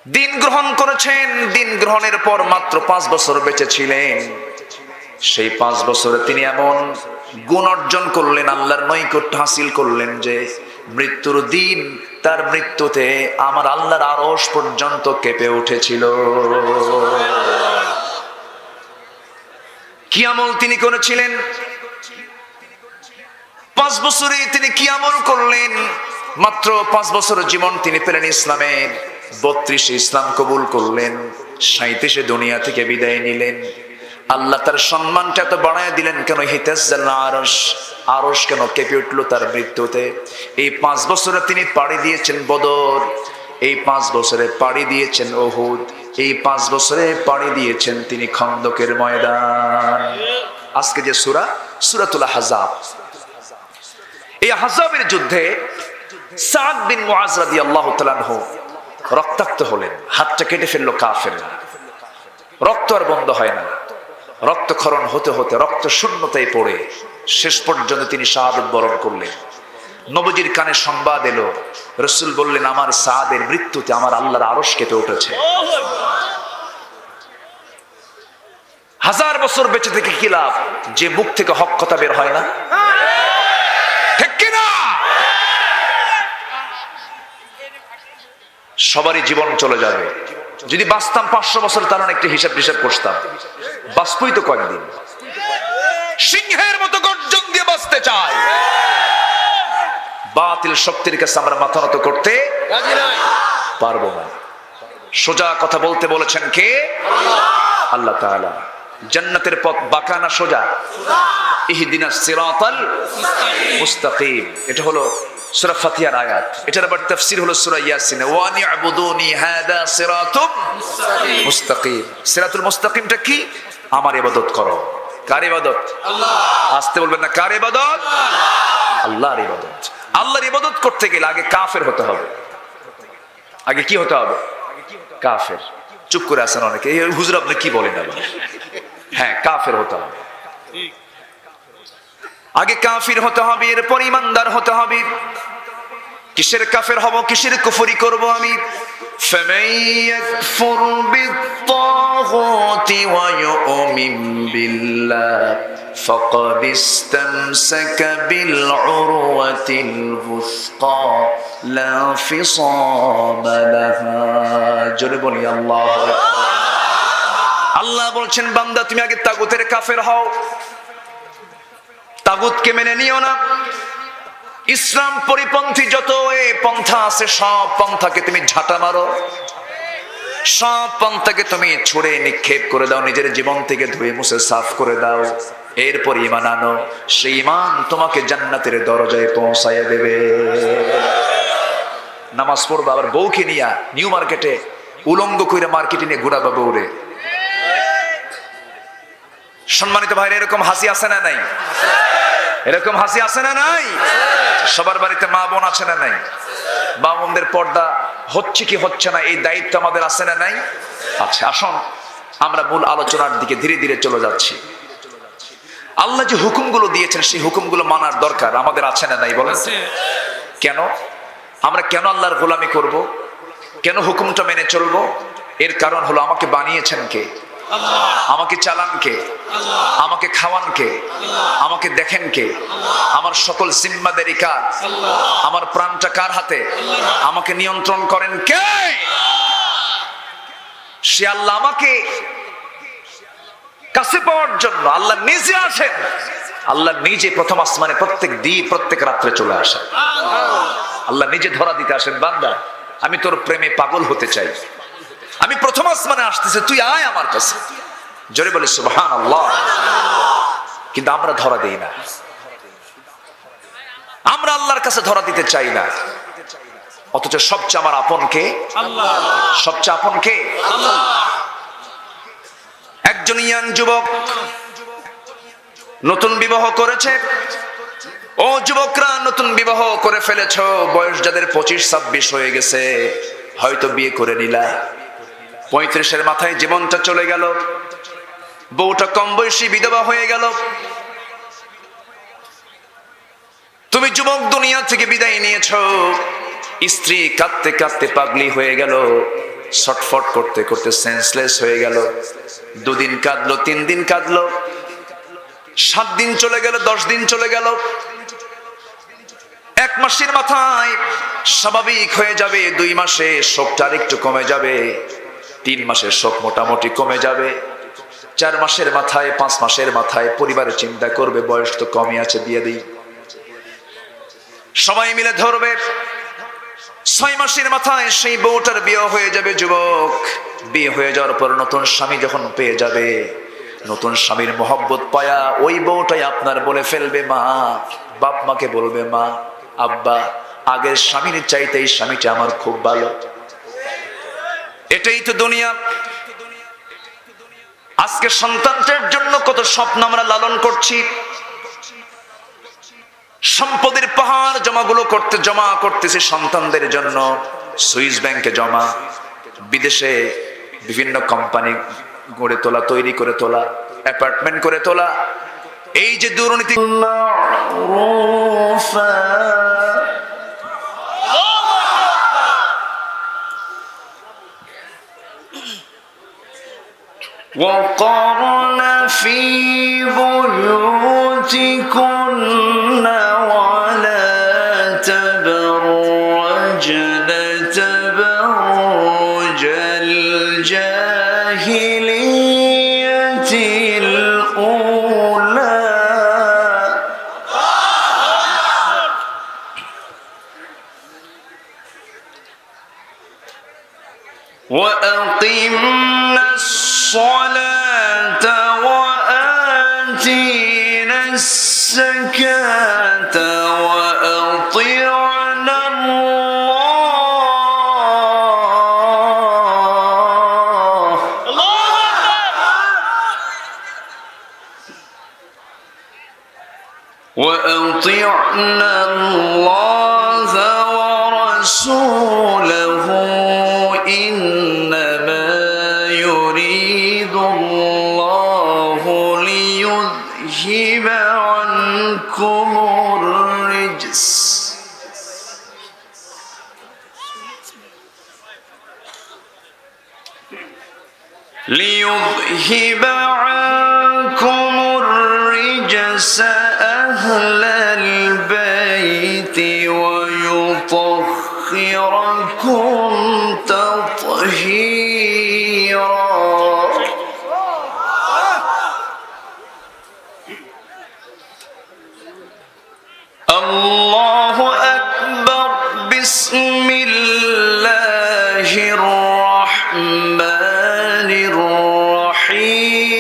দিন গ্রহণ করেছেন। দিন গ্রহণের পর মাত্র 5 বছর বেঁচে ছিলেন। সেই 5 বছরে তিনি এমন গুণ অর্জন করলেন, আল্লাহর নৈকট্য হাসিল করলেন যে মৃত্যুর দিন তার মৃত্যুতে আমার আল্লাহর আরশ পর্যন্ত কেঁপে উঠেছিল। কি আমল তিনি করেছিলেন? 5 বছরে তিনি কি আমল করলেন? মাত্র 5 বছরের জীবন তিনি পেলেন ইসলামের। 32 ইসলাম কবুল করলেন, 37 দুনিয়া থেকে বিদায় নিলেন। আল্লাহ তার সম্মানটা এত বাড়ায় দিলেন কেন? হিতাজ্জাল আরশ, আরশ কেন কেঁপে উঠলো তার মৃত্যুতে? এই 5 বছরে তিনি পাড়ি দিয়েছেন বদর, এই 5 বছরে পাড়ি দিয়েছেন উহুদ, এই 5 বছরে পাড়ি দিয়েছেন তিনি খন্দকের ময়দান। আজকে যে সূরা, সূরাতুল আহজাব, এই আহজাবের যুদ্ধে সাদ বিন মুআজ রাদিয়াল্লাহু তাআলা আনহু রক্তাক্ত হলেন, হাতটা কেটে ফেললো কাফেররা। রক্ত আর বন্ধ হয় না, রক্তক্ষরণ হতে হতে রক্ত শূন্যতায় পড়ে শেষ পর্যন্ত তিনি শাহাদাত বরণ করলেন। নবীজির কানে সংবাদ এলো, রাসূল বললেন আমার সাদের মৃত্যুতে আমার আল্লাহর আরশ কেঁপে উঠেছে। 1000 বছর বেঁচে থেকে কি লাভ, যে মুখ থেকে হক কথা বের হয় না? ঠিক কিনা? সবারই জীবন চলে যাবে। যদি বাঁচতাম 500 বছর, তার একটা হিসাব করতাম, বাঁচবই তো কয়েকদিন। সিংহের মতো গর্জন দিয়ে বাঁচতে চাই, বাতিল শক্তির কাছে আমরা মাথা নত করতে পারবো না। সোজা কথা বলতে বলেছেন কে? আল্লাহ তাআলা। জান্নাতের পথ বাঁকা না সোজা? ইহদিনাস সিরাতাল মুস্তাকিম, এটা হলো সূরা ফাতিহার আয়াত। এটার আবার তাফসীর হলো সূরা ইয়াসিন, ওয়া নি'বুদুনি হাদা সিরাতুম মুস্তাকিম। সিরাতুল মুস্তাকিমটা কি? আমার ইবাদত করো। কার ইবাদত? আল্লাহ। আসতে বলবেন না, কার ইবাদত? আল্লাহর ইবাদত। আল্লাহর ইবাদত করতে গেলে আগে কাফের হতে হবে। আগে কি হতে হবে? কাফের। চুপ করে আছেন অনেকে, এই হুজুর আপনি কি বলেন? হ্যাঁ, কাফের হতে হবে। আগে কাফির হতে হবে, এরপর ইমানদার হতে হবে। কিসের কাফের হব, কিসের কুফরি করব আমি? فَمَن يَكْفُرْ بِالطَّاغُوتِ وَيُؤْمِنْ بِاللَّهِ فَقَدِ اسْتَمْسَكَ بِالْعُرْوَةِ الْوُثْقَى لَا انفِصَامَ لَهَا। জোরে বলি আল্লাহু আকবার। আল্লাহ বলছেন বান্দা তুমি আগে তাগুতের কাফের হও, তাগুতকে মেনে নিও না। ইসলাম পরিপন্থী যত পন্থা আছে সব পন্থাকে তুমি ঝাঁটা মারো, সব পন্থাকে তুমি ছুঁড়ে নিক্ষেপ করে দাও, নিজের জীবন থেকে ধুয়ে মুছে সাফ করে দাও। এরপর ঈমান আনো, সেই ঈমান তোমাকে জান্নাতের দরজায় পৌঁছায় দেবে। নামাজ পড়বা, আবার বউকে নিয়া নিউ মার্কেটে উলঙ্গ কইরা মার্কেটে নিয়ে ঘুরাবা বউরে। সম্মানিত ভাইরা, এরকম হাসি আছে না নাই? এরকম হাসি আছে না নাই? সবার বাড়িতে মা বোন আছে না নাই? মা বোনদের পর্দা হচ্ছে কি হচ্ছে না, এই দায়িত্ব আমাদের আছে না নাই? আচ্ছা, আসুন আমরা মূল আলোচনার দিকে ধীরে ধীরে চলে যাচ্ছি। আল্লাহ যে হুকুমগুলো দিয়েছেন সেই হুকুমগুলো মানার দরকার আমাদের আছে না নাই বলেন? কেন আমরা কেন আল্লাহর গোলামি করব? কেন হুকুমটা মেনে চলবো? এর কারণ হলো আমাকে বানিয়েছেন কে? আমাকে চালান কে? আমাকে খাওয়ান কে? আমাকে দেখেন কে? আমার সকল জিম্মাদারি কার? আমার প্রাণটা কার হাতে? আমাকে নিয়ন্ত্রণ করেন কে? সে আল্লাহ আমাকে কাছে পাওয়ার জন্য আল্লাহ নিজে আসেন। আল্লাহ নিজে প্রথম আসমানে প্রত্যেক দিন প্রত্যেক রাত্রে চলে আসেন। আল্লাহ নিজে ধরা দিতে আসেন, বান্দা আমি তোর প্রেমে পাগল হতে চাই, আমি প্রথম আসমানে আসতেছে, তুই আয় আমার কাছে। জোরে বলি সুবহানাল্লাহ। কিন্তু আমরা ধরা দেই না, আমরা আল্লাহর কাছে ধরা দিতে চাই না। অথচ সবচেয়ে আমার আপন কে? আল্লাহ। সবচেয়ে আপন কে? আল্লাহ। একজন ইয়াং যুবক নতুন বিবাহ করেছে। ও যুবকরা, নতুন বিবাহ করে ফেলেছো, বয়স যাদের 25-26 হয়ে গেছে, হয়তো বিয়ে করে নিলা, 35-এর মাথায় জীবনটা চলে গেল, বউটা কম বয়সী বিধবা হয়ে গেল। তুমি যুবক দুনিয়া থেকে বিদায় নিয়েছো, স্ত্রী কাঁদতে কাঁদতে পাগলি হয়ে গেল, ছটফট করতে করতে সেন্সলেস হয়ে গেল। 2 দিন কাঁদলো, 3 দিন কাঁদলো, 7 দিন চলে গেল, 10 দিন চলে গেল। 1 মাসের মাথায় স্বাভাবিক হয়ে যাবে, 2 মাসে শোকটা একটু কমে যাবে, 3 মাসের শোক মোটামুটি কমে যাবে, 4 মাসের মাথায়, 5 মাসের মাথায় পরিবারের চিন্তা করবে, বয়স তো কমই আছে, দিয়ে দিই। সবাই মিলে ধরবে। 6 মাসের মাথায় সেই বউটার বিয়ে হয়ে যাবে। যুবক, বিয়ে হয়ে যাওয়ার পর নতুন স্বামী যখন পেয়ে যাবে, নতুন স্বামীর মহব্বত পায়া ওই বউটাই আপনার বলে ফেলবে মা, বাপ মাকে বলবে মা, আব্বা, আগের স্বামীর চাইতে এই স্বামীটা আমার খুব ভালো। এটাই তো দুনিয়া। আজকে সন্তানদের জন্য কত স্বপ্ন আমরা লালন করছি, সম্পদের পাহাড় জমা করতেছি সন্তানদের জন্য। সুইস ব্যাংকে জমা, বিদেশে বিভিন্ন কোম্পানি গড়ে তোলা, তৈরি করে তোলা, অ্যাপার্টমেন্ট করে তোলা। এই যে দুর্নীতি, وقرن في بيوتكن ولا تبرجن تبرج الجاهلية الأولى وأقمنا الصلاة وآتينا الزكاة وأطعنا الله ورسوله إنما يريد الله ليذهب عنكم الرجس أهل البيت ويطهركم تطهيرا الله أكبر بسم الله الرحمن الرحيم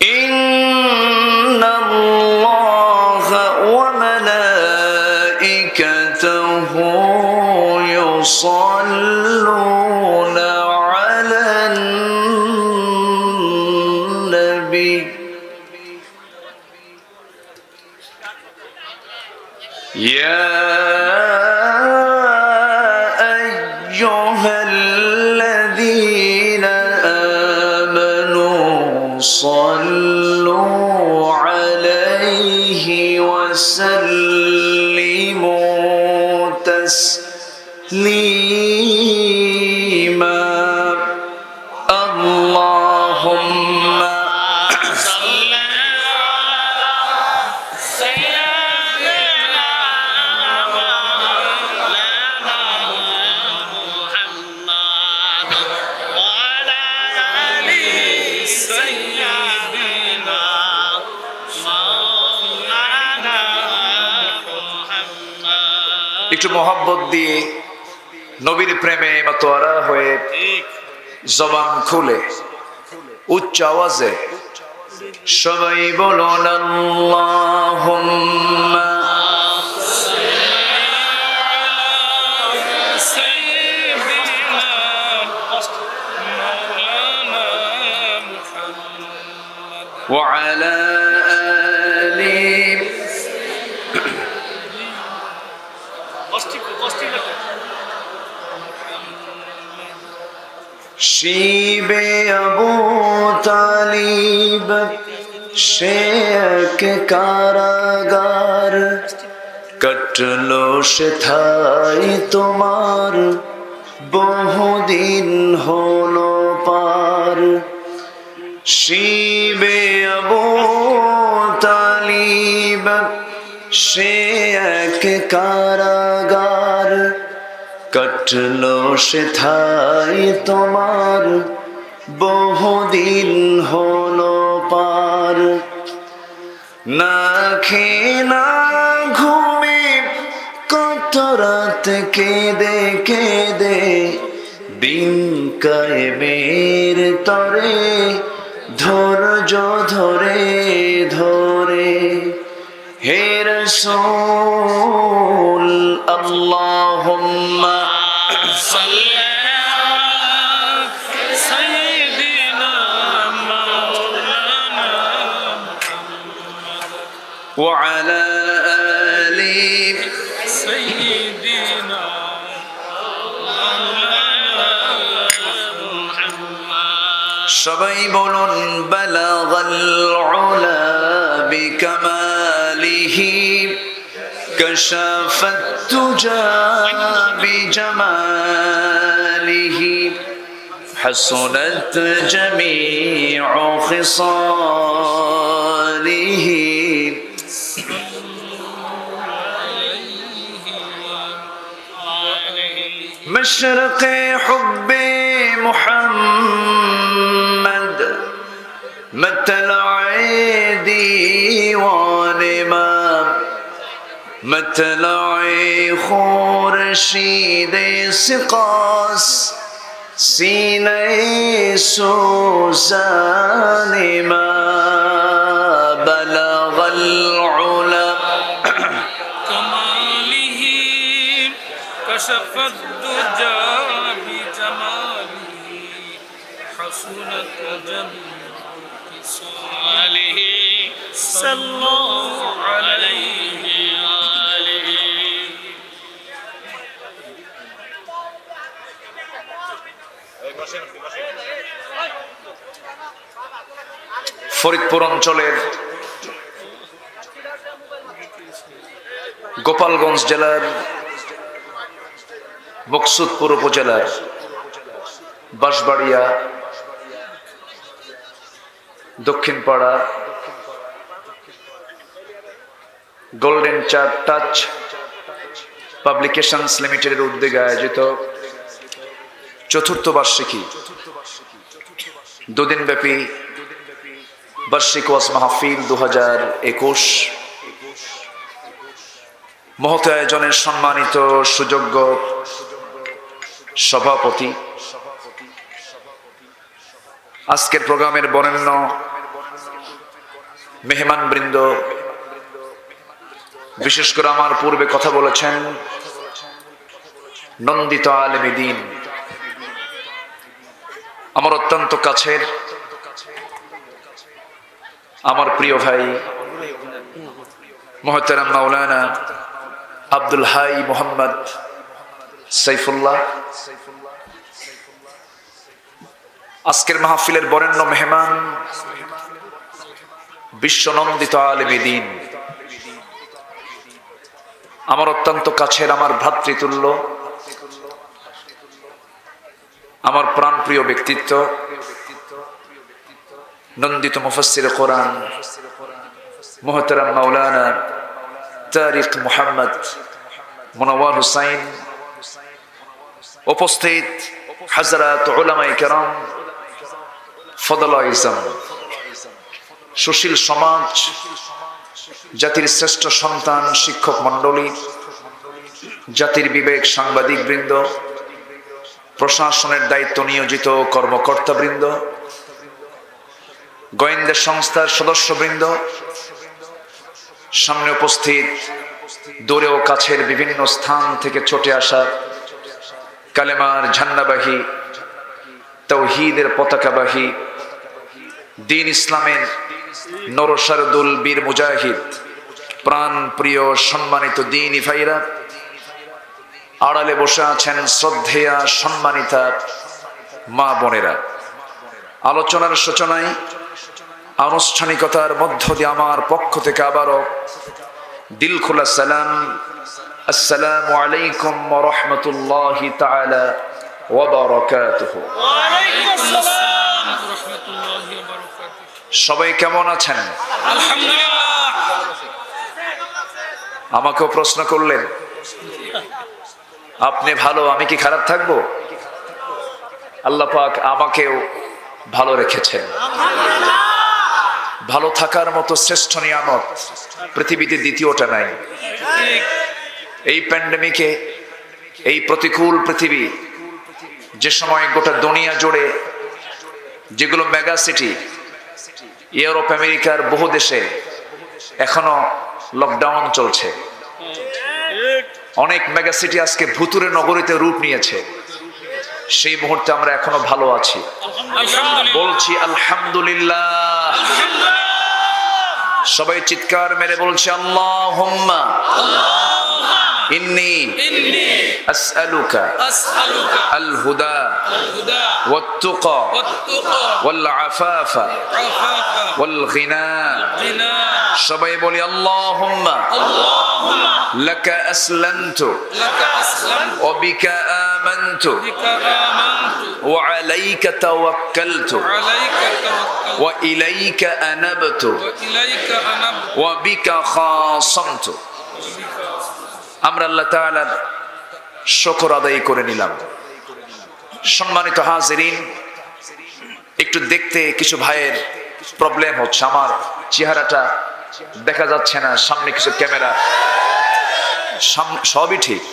إن الله وملائكته يصلون على النبي يا أيها الذين آمنوا صلوا عليه وسلموا تسليما اللهم صل একটু মোহাব্বত দিয়ে নবীর প্রেমে মাতোয়ারা হয়ে জবান খুলে উচ্চ আওয়াজে সবাই বলুন আল্লাহুম্মা ওয়া আলা আলি শিবে আবু তালিব সে এক কারাগার, কাটলো সেথায় তোমার বহুদিন হলো পার। শিবে আবু তালিব সে এক কারাগার, কাটলো সেথায় তোমার বহুদিন হলো পার। না খেয়ে না ঘুমে কত রাত কেঁদে কেঁদে দিন কায়েমের তরে ধৈর্য ধরে ধরে। হে রাসূল আল্লাহুম্মা সাল্লি وعلى آل سيدنا সবাই বলুন বালাগাল উলা বিকামালিহি কাশাফাত তুজা বিজামালিহি হাসুনাত জামিউ খিসালিহি। مشرق حب محمد مطلع ديوان ما مطلع خورشید سقاس سینه سوزان ما بلغ العلا كماله كشف الدجى بجماله حسنت جميع خصاله صلى الله عليه وآله। ফরিদপুর অঞ্চলের গোপালগঞ্জ জেলার মকসুদপুর উপজেলার Banshbaria Dakshinpara golden touch publications লিমিটেডের উদ্যোগে আয়োজিত চতুর্থ বার্ষিকী দুদিনব্যাপী বার্ষিক ওয়াজ মাহফিল 2021 মহৎ আয়োজনের সম্মানিত সুযোগ্য সভাপতি, আজকের প্রোগ্রামের বরেণ্য মেহমান বৃন্দ, বিশেষ করে আমার পূর্বে কথা বলেছেন নন্দিত আলেমে দ্বীন, আমার অত্যন্ত কাছের আমার প্রিয় ভাই মুহতারাম মাওলানা আব্দুল হাই মোহাম্মদ সাইফুল্লাহ, আজকের মাহফিলের বরেণ্য মেহমান বিশ্বনন্দিত আলেমে দ্বীন, আমার অত্যন্ত কাছের আমার ভ্রাতৃতুল্য, আমার প্রাণপ্রিয় ব্যক্তিত্ব নন্দিত মুফাসসির কোরআন মুহতারাম মাওলানা তারিক মুহাম্মদ মুনাওয়ার হুসাইন, উপস্থিত হযরত উলামায়ে কেরাম, ফদলায়ে ইজম, সুশীল সমাজ, জাতির শ্রেষ্ঠ সন্তান শিক্ষক মণ্ডলী, জাতির বিবেক সাংবাদিক বৃন্দ, প্রশাসনের দায়িত্ব নিয়োজিত কর্মকর্তা বৃন্দ, গোয়েন্দা সংস্থার সদস্যবৃন্দ, সামনে উপস্থিত দূরে ও কাছের বিভিন্ন স্থান থেকে ছুটে আসা কালেমার ঝান্ডাবাহী, তাওহীদের পতাকাবাহী, দ্বীন ইসলামের নরসারদুল বীর মুজাহিদ, প্রাণ প্রিয় সম্মানিত দ্বীনী ভাইরা, আড়ালে বসে আছেন শ্রদ্ধেয়া সম্মানিতা মা বোনেরা। আলোচনার সূচনায় আনুষ্ঠানিকতার মধ্য দিয়ে আমার পক্ষ থেকে আবারও দিল খোলা সালাম, আসসালামু আলাইকুম ওয়া রাহমাতুল্লাহি তাআলা ওয়া বারাকাতুহু। ওয়ালাইকুম আসসালাম ওয়া রাহমাতুল্লাহি ওয়া বারাকাতুহু। সবাই কেমন আছেন? আলহামদুলিল্লাহ। আমাকেও প্রশ্ন করলেন, আপনি ভালো, আমি কি খারাপ থাকবো? আল্লাহ পাক আমাকেও ভালো রেখেছেন। ভালো থাকার মতো শ্রেষ্ঠ নিয়ামত পৃথিবীতে দ্বিতীয়টা নাই। এই প্যান্ডেমিকে, এই প্রতিকূল পৃথিবী, যে সময় গোটা দুনিয়া জুড়ে যেগুলো মেগা সিটি, ইউরোপ আমেরিকার বহু দেশে এখনো লকডাউন চলছে, অনেক মেগা সিটি আজকে ভুতুরে নগরীতে রূপ নিয়েছে, সেই মুহূর্তে আমরা এখনো ভালো আছি। বলছি আলহামদুলিল্লাহ। সবাই চিৎকার মেরে বলছে আল্লাহুম্মা ইন্নী আসআলুকা আল হুদা ওয়াত তুকা ওয়াল আফাফা ওয়াল গিনা। সবাই বলি আল্লাহুম্মা লাকা আসলামতু ওয়া বিকা আমানতু ওয়া আলাইকা তাওয়াক্কালতু ওয়া ইলাইকা আনাবতু ওয়া বিকা খাসামতু। আমরা আল্লাহ তাআলার শুকর আদায় করে নিলাম। সম্মানিত হাজিরিন, একটু দেখতে কিছু ভাইয়ের প্রবলেম হচ্ছে, আমার চেহারাটা দেখা যাচ্ছে না, সামনে কিছু ক্যামেরা, সবই ঠিক,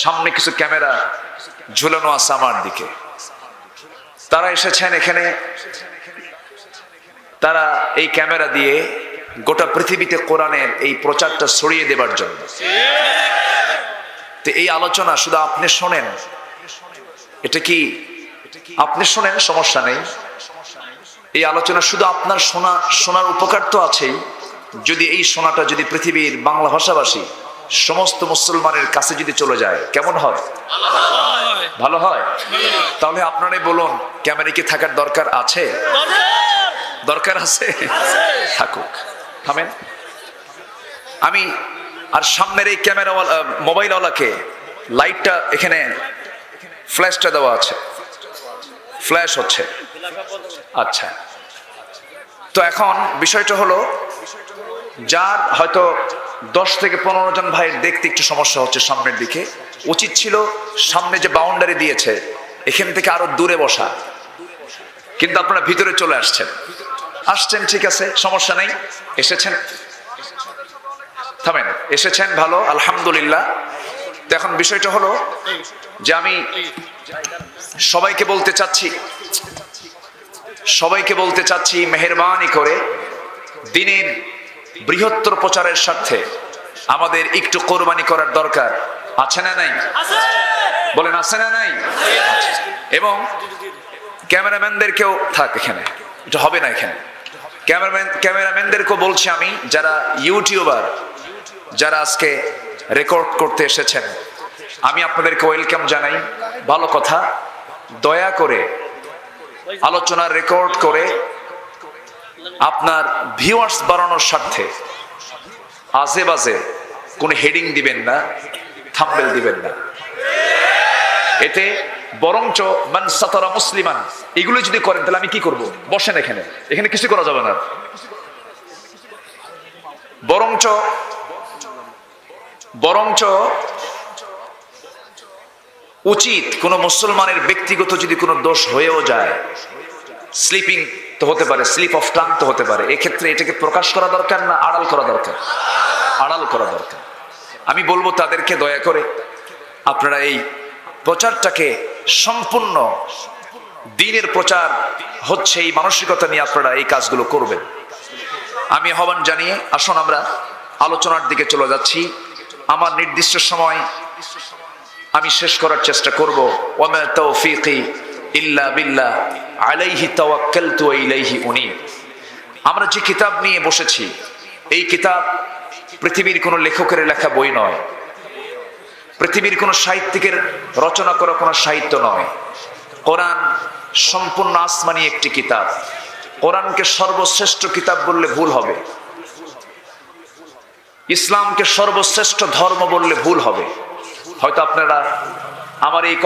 সামনে কিছু ক্যামেরা ঝুলানো আছে আমার দিকে। তারা এসেছেন এখানে, তারা এই ক্যামেরা দিয়ে গোটা পৃথিবীতে কোরআনের এই প্রচারটা ছড়িয়ে দেবার জন্য। তো এই আলোচনা শুধু আপনি শোনেন, এটা কি আপনি শোনেন, সমস্যা নেই। এই আলোচনা শুধু আপনার শোনার উপকার তো আছেই, যদি এই শোনাটা যদি পৃথিবীর বাংলা ভাষাভাষী সমস্ত মুসলমানের কাছে যদি চলে যায় কেমন হয়? ভালো হয়। তাহলে আপনারাই বলুন, ক্যামেরা কি থাকার দরকার আছে? দরকার আছে, থাকুক। থামেন। আমি আর সামনের এই ক্যামেরাওয়ালা মোবাইলওয়ালাকে লাইটটা, এখানে ফ্ল্যাশটা দেওয়া আছে, ফ্ল্যাশ হচ্ছে। আচ্ছা, তো এখন বিষয়টা হলো, যার হয়তো 10 থেকে 15 জন ভাইয়ের দেখতে একটু সমস্যা হচ্ছে সামনের দিকে, উচিত ছিল সামনে যে বাউন্ডারি দিয়েছে এখান থেকে আরো দূরে বসা, কিন্তু আপনারা ভিতরে চলে আসছেন। ঠিক আছে, সমস্যা নেই, এসেছেন, থামেন, এসেছেন, ভালো, আলহামদুলিল্লাহ। তো এখন বিষয়টা হলো যে আমি সবাইকে বলতে চাচ্ছি মেহেরবানি করে দিনের বৃহত্তর প্রচারের স্বার্থে আমাদের একটু কোরবানি করার দরকার আছে না নাই? বলেন আছে না নাই? এবং ক্যামেরাম্যানদেরকেও থাক এখানে, এটা হবে না এখানে। ক্যামেরাম্যানদেরকেও বলছি আমি, যারা ইউটিউবার, যারা আজকে রেকর্ড করতে এসেছেন, আমি আপনাদেরকে ওয়েলকাম জানাই। ভালো কথা, দয়া করে আলোচনা রেকর্ড করে আপনার ভিউয়ার্স বাড়ানোর স্বার্থে আজে বাজে কোনো হেডিং দিবেন না, থাম্বনেল দিবেন না। এতে বরঞ্চ মান সাতারা মুসলিমান এগুলো যদি করেন তাহলে আমি কি করব? বসেন, এখানে কিছু করা যাবে না। বরঞ্চ উচিত কোন মুসলমানের ব্যক্তিগত যদি কোনো দোষ হয়েও যায়, স্লিপিং তো হতে পারে, স্লিপ অফ টাং তো হতে পারে, এক্ষেত্রে এটাকে প্রকাশ করা দরকার না আড়াল করা দরকার? আড়াল করা দরকার। আমি বলবো তাদেরকে, দয়া করে আপনারা এই প্রচারটাকে সম্পূর্ণ দ্বীনের প্রচার হচ্ছে এই মানসিকতা নিয়ে আপনারা এই কাজগুলো করবেন। আমি আহ্বান জানিয়ে আসুন আমরা আলোচনার দিকে চলে যাচ্ছি। আমার নির্দিষ্ট সময় আমি শেষ করার চেষ্টা করব। ওয়ামা তাওফীকি ইল্লা বিল্লাহ আলাইহি তাওয়াক্কালতু ওয়া ইলাইহি উনীব। আমরা যে কিতাব নিয়ে বসেছি, এই কিতাব পৃথিবীর কোনো লেখকের লেখা বই নয়, পৃথিবীর কোনো সাহিত্যিকের রচনা করা কোনো সাহিত্য নয়। কোরআন সম্পূর্ণ আসমানি একটি কিতাব। কোরআনকে সর্বশ্রেষ্ঠ কিতাব বললে ভুল হবে, ইসলামকে সর্বশ্রেষ্ঠ ধর্ম বললে ভুল হবে। হয়তো আপনারা আমার এই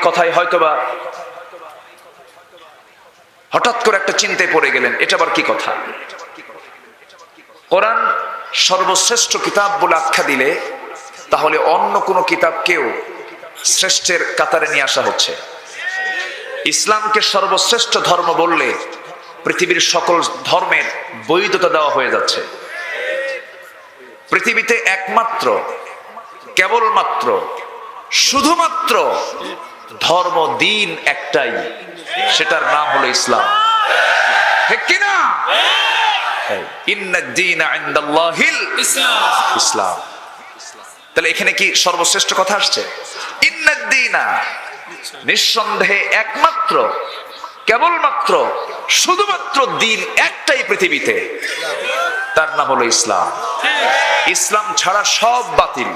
কথায় হয়তোবা হঠাৎ করে একটা চিন্তায় পড়ে গেলেন, এটা আবার কি কথা? কোরআন সর্বশ্রেষ্ঠ কিতাব বলে আখ্যা দিলে তাহলে অন্য কোনো কিতাবকেও শ্রেষ্ঠের কাতারে নিয়ে আসা হচ্ছে। ইসলামকে সর্বশ্রেষ্ঠ ধর্ম বললে পৃথিবীর সকল ধর্মের বৈধতা দেওয়া হয়ে যাচ্ছে। পৃথিবীতে একমাত্র, কেবলমাত্র, শুধুমাত্র ধর্ম দিন একটাই, সেটার নাম হলো ইসলাম। ঠিক কিনা? ইন্নাদ-দীনা ইনদাল্লাহিল ইসলাম। তাহলে এখানে কি সর্বশ্রেষ্ঠ কথা আসছে? ইন্নাদ-দীনা, নিঃসন্দেহে একমাত্র, কেবলমাত্র, শুধুমাত্র দিন একটাই পৃথিবীতে, তার নাম হলো ইসলাম। ইসলাম ছাড়া সব বাতিল,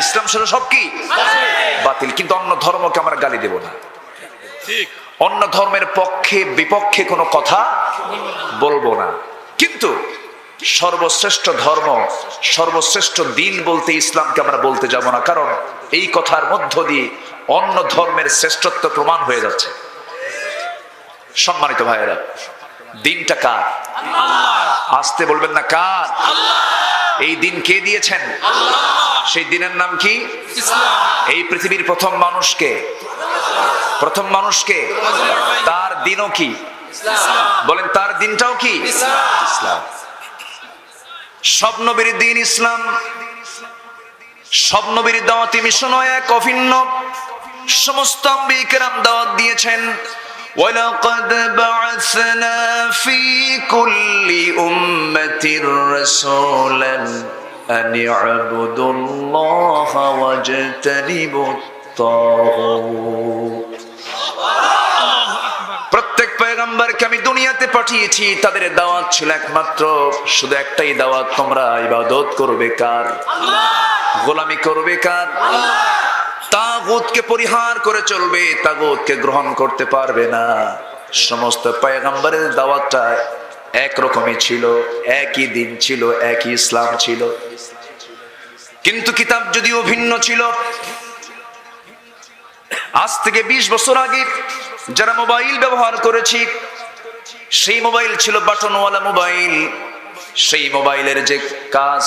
ইসলাম ছাড়া সব কি বাতিল। কিন্তু অন্য ধর্মকে আমরা গালি দেব না, অন্য ধর্মের পক্ষে বিপক্ষে কোনো কথা বলবো না। কিন্তু সর্বশ্রেষ্ঠ ধর্ম, সর্বশ্রেষ্ঠ দিন বলতে ইসলামকে আমরা বলতে যাব না, কারণ এই কথার মধ্য দিয়ে অন্য ধর্মের শ্রেষ্ঠত্ব প্রমাণ হয়ে যাচ্ছে। সম্মানিত ভাইয়েরা, দিনটা কার? আসতে বলবেন না, কার? এই দিন কে দিয়েছেন? সেই দিনের নাম কি? এই পৃথিবীর প্রথম মানুষকে তার দিনও কি? বলেন, তার দিনটাও কি? ইসলাম। সব নবীর দিন ইসলাম, সব নবীর দাওয়াতি মিশনও এক অভিন্ন। সমস্ত আম্বিয়া কেরাম দাওয়াত দিয়েছেন। وَلَقَدْ بَعَثْنَا فِي كُلِّ أُمَّةٍ رَسُولًا أَنِ اعْبُدُوا اللَّهَ وَاجْتَنِبُوا الطَّاغُوتَ। প্রত্যেক পয়গম্বরকে আমি দুনিয়াতে পাঠিয়েছি, তাদের দাওয়াত ছিল একমাত্র, শুধু একটাই দাওয়াত, তোমরা ইবাদত করবে কার? গোলামি করবে কার? তাগুতকে পরিহার করে চলবে, তাগুতকে গ্রহণ করতে পারবে না। সমস্ত পয়গম্বরের দাওয়াতটা একরকমই ছিল, একই দিন ছিল, একই ইসলাম ছিল। কিন্তু কিতাব যদিও ভিন্ন ছিল। আজ থেকে 20 বছর আগে যারা মোবাইল ব্যবহার করেছি, সেই মোবাইল ছিল বাটনওয়ালা মোবাইল। সেই মোবাইলের যে কাজ,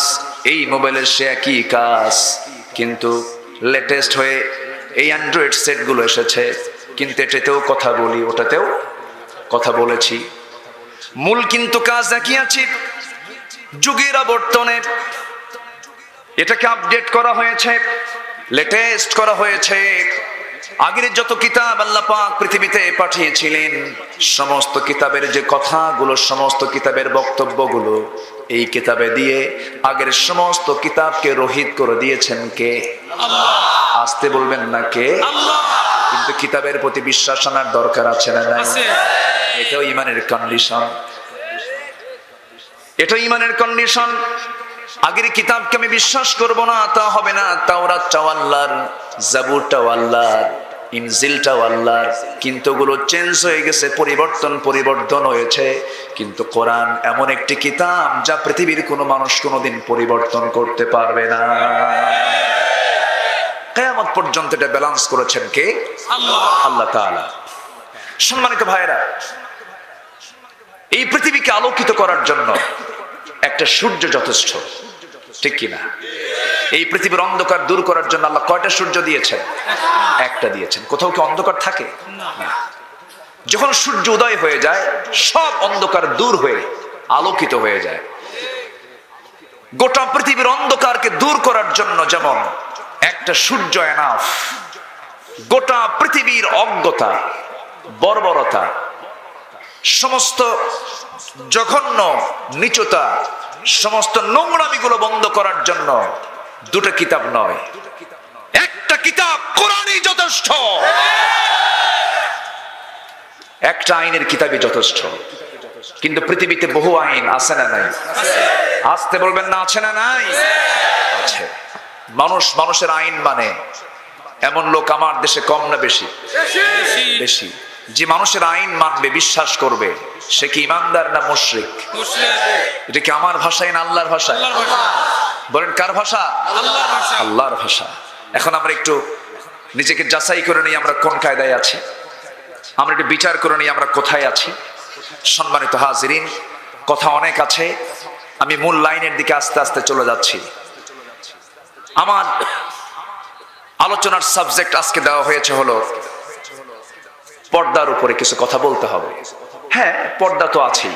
এই মোবাইলের সে একই কাজ, কিন্তু লেটেস্ট হয়ে এই অ্যান্ড্রয়েড সেটগুলো এসেছে। কিন্তু এটাতেও কথা বলি, ওটাতেও কথা বলেছি, মূল কিন্তু কাজ একই আছে। যুগের আবর্তনে এটাকে আপডেট করা হয়েছে, লেটেস্ট করা হয়েছে। আগের যত কিতাব আল্লাহ পাক পৃথিবীতে পাঠিয়েছিলেন, সমস্ত কিতাবের যে কথাগুলো, সমস্ত কিতাবের বক্তব্যগুলো এই কিতাবে দিয়ে আগের সমস্ত কিতাবকে রহিত করে দিয়েছেন কে? আসতে বলবেন না, কে? কিন্তু কিতাবের প্রতি বিশ্বাস আনার দরকার আছে না নাই? এটাও ইমানের কন্ডিশন, এটা ইমানের কন্ডিশন। আগের কিতাবকে আমি বিশ্বাস করব না, তা হবে না। তাওরাতটাও আল্লাহর, জাবুরটাও আল্লাহর, ইনজিলটাও আল্লাহর, কিন্তু ওগুলো চেঞ্জ হয়ে গেছে, পরিবর্তন হয়েছে। কিন্তু কোরআন এমন একটি কিতাব যা পৃথিবীর কোনো মানুষ কোনোদিন পরিবর্তন করতে পারবে না। কিয়ামত পর্যন্ত এটা ব্যালেন্স করেছেন কে? আল্লাহ তাআলা। সম্মানিত ভাইরা, এই পৃথিবীকে আলোকিত করার জন্য একটা সূর্য যথেষ্ট, ঠিক কিনা? এই পৃথিবীর অন্ধকার দূর করার জন্য আল্লাহ কয়টা সূর্য দিয়েছেন? একটা দিয়েছেন। কোথাও কি অন্ধকার থাকে? না। যখন সূর্য উদয় হয়ে যায়, সব অন্ধকার দূর হয়ে আলোকিত হয়ে যায়। গোটা পৃথিবীর অন্ধকারকে দূর করার জন্য যেমন একটা সূর্য এনাফ, গোটা পৃথিবীর অজ্ঞতা, বর্বরতা, সমস্ত জঘন্য নীচতা, সমস্ত নোংরামিগুলো বন্ধ করার জন্য দুটো কিতাব নয়, একটা কিতাব কোরআনই যথেষ্ট। একটা আইনের কিতাবই যথেষ্ট। কিন্তু পৃথিবীতে বহু আইন আছে না নাই? আসতে বলবেন না, আছে না নাই? আছে। মানুষের আইন মানে এমন লোক আমার দেশে কম না বেশি? বেশি। যে মানুষের আইন মানবে, বিশ্বাস করবে, সে কি ইমানদার না মুশরিক? মুশরিক। এটা কি আমার ভাষায় না আল্লাহর ভাষায়? আল্লাহর ভাষা। বলেন কার ভাষা? আল্লাহর ভাষা। আল্লাহর ভাষা। এখন আমরা একটু নিজেকে যাচাই করে নিই, আমরা কোন কায়দায় আছি। আমরা একটু বিচার করে নিই, আমরা কোথায় আছি। সম্মানিত হাজিরিন, কথা অনেক আছে, আমি মূল লাইনের দিকে আস্তে আস্তে চলে যাচ্ছি। আমার আলোচনার সাবজেক্ট আজকে দেওয়া হয়েছে হলো পর্দার উপরে কিছু কথা বলতে হবে। হ্যাঁ, পর্দা তো আছেই,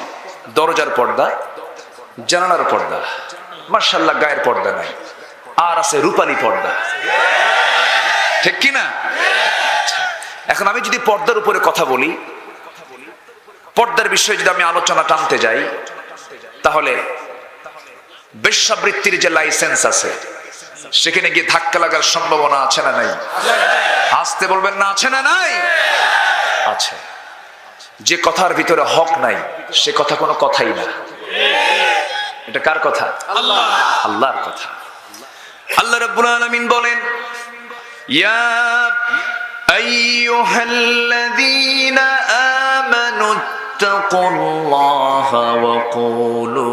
দরজার পর্দা, জানালার পর্দা, মাশাআল্লাহ গায়ের পর্দা নাই, আর আছে রূপালী পর্দা, ঠিক কি না? এখন আমি যদি পর্দার উপরে কথা বলি, পর্দার বিষয়ে যদি আমি আলোচনা টানতে যাই, তাহলে বেশ্যাবৃত্তির যে লাইসেন্স আছে সেখানে গিয়ে ধাক্কা লাগার সম্ভাবনা আছে না নাই? আসতে বলবেন না, আছে না নাই? আছে। যে কথার ভিতরে হক নাই সে কথা কোনো কথাই না। এটা কার কথা? আল্লাহ। আল্লাহর কথা। আল্লাহ রাব্বুল আলামিন বলেন, ইয়া আইয়ুহাল্লাযীনা আমানু ইত্তাকুল্লাহা ওয়া কুলু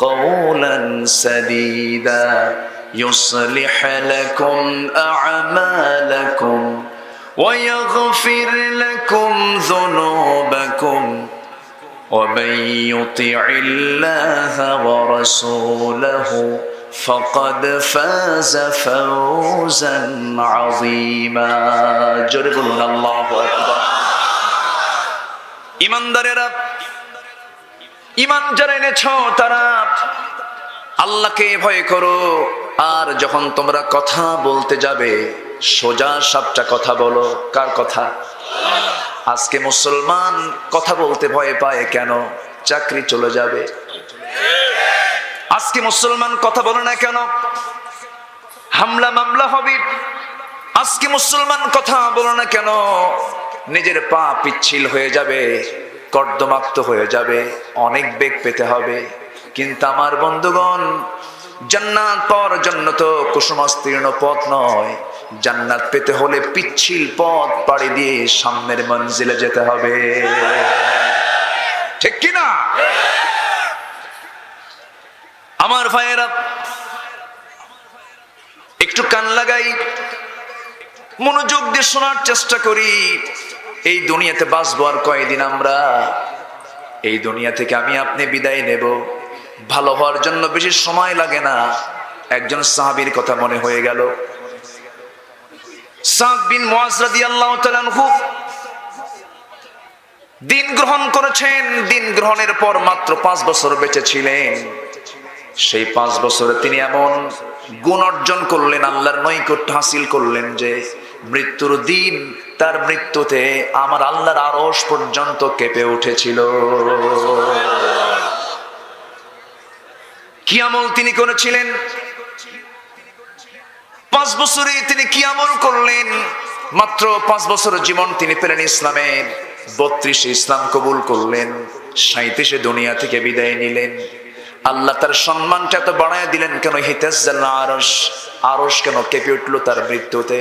কওলান সাদীদা ইউসলিহ লাকুম আ'মালাকুম ওয়া ইয়াগফির লাকুম যুনুবাকুম ومن يطع الله ورسوله فقد فاز فوزا عظيما জোরে বলুন আল্লাহু আকবার। ঈমানদারেরা, ঈমান যারা এনেছো তারা আল্লাহকে ভয় করো, আর যখন তোমরা কথা বলতে যাবে সোজা সাপটা কথা বলো। কার কথা? আজকে মুসলমান কথা বলতে ভয় পায় কেন? চাকরি চলে যাবে। আজকে মুসলমান কথা বলে না কেন? হামলা মামলা হবে। আজকে মুসলমান কথা বলে না কেন? নিজের পা পিচ্ছিল হয়ে যাবে, কর্দমাক্ত হয়ে যাবে, অনেক বেগ পেতে হবে। কিন্তু আমার বন্ধুগণ, জান্নাত পাওয়ার জন্য তো কুসুমাস্তীর্ণ পথ নয়, জান্নাত পেতে হলে পিচ্ছিল পথ পাড়ি দিয়ে সামনের মঞ্জিলে যেতে হবে, ঠিক কি না? আমার ভাইয়েরা, একটু কান লাগাই, মনোযোগ দিয়ে শোনার চেষ্টা করি। এই দুনিয়াতে বাঁচবো আর কয়দিন আমরা? এই দুনিয়া থেকে আমি আপনি বিদায় নেব। ভালো হওয়ার জন্য বেশি সময় লাগে না। একজন সাহাবীর কথা মনে হয়ে গেল, সাদ বিন মুআজ রাদিয়াল্লাহু তাআলা আনহু দিন গ্রহণ করেছেন। দিন গ্রহণের পর মাত্র 5 বছর বেঁচে ছিলেন। সেই 5 বছরে তিনি এমন গুণ অর্জন করলেন, আল্লাহর নৈকট্য হাসিল করলেন যে মৃত্যুর দিন তার মৃত্যুতে আমার আল্লাহর আরশ পর্যন্ত কেঁপে উঠেছিল। কি আমল তিনি করেছিলেন? 5 বছরে তিনি কি আমল করলেন? মাত্র 5 বছরের জীবন তিনি পেলেন ইসলামের। 32 ইসলাম কবুল করলেন, 37 দুনিয়া থেকে বিদায় নিলেন। আল্লাহ তার সম্মানটা এত বাড়ায় দিলেন কেন? হিতাজ্জাল আরশ, আরশ কেন কেঁপে উঠল তার মৃত্যুতে?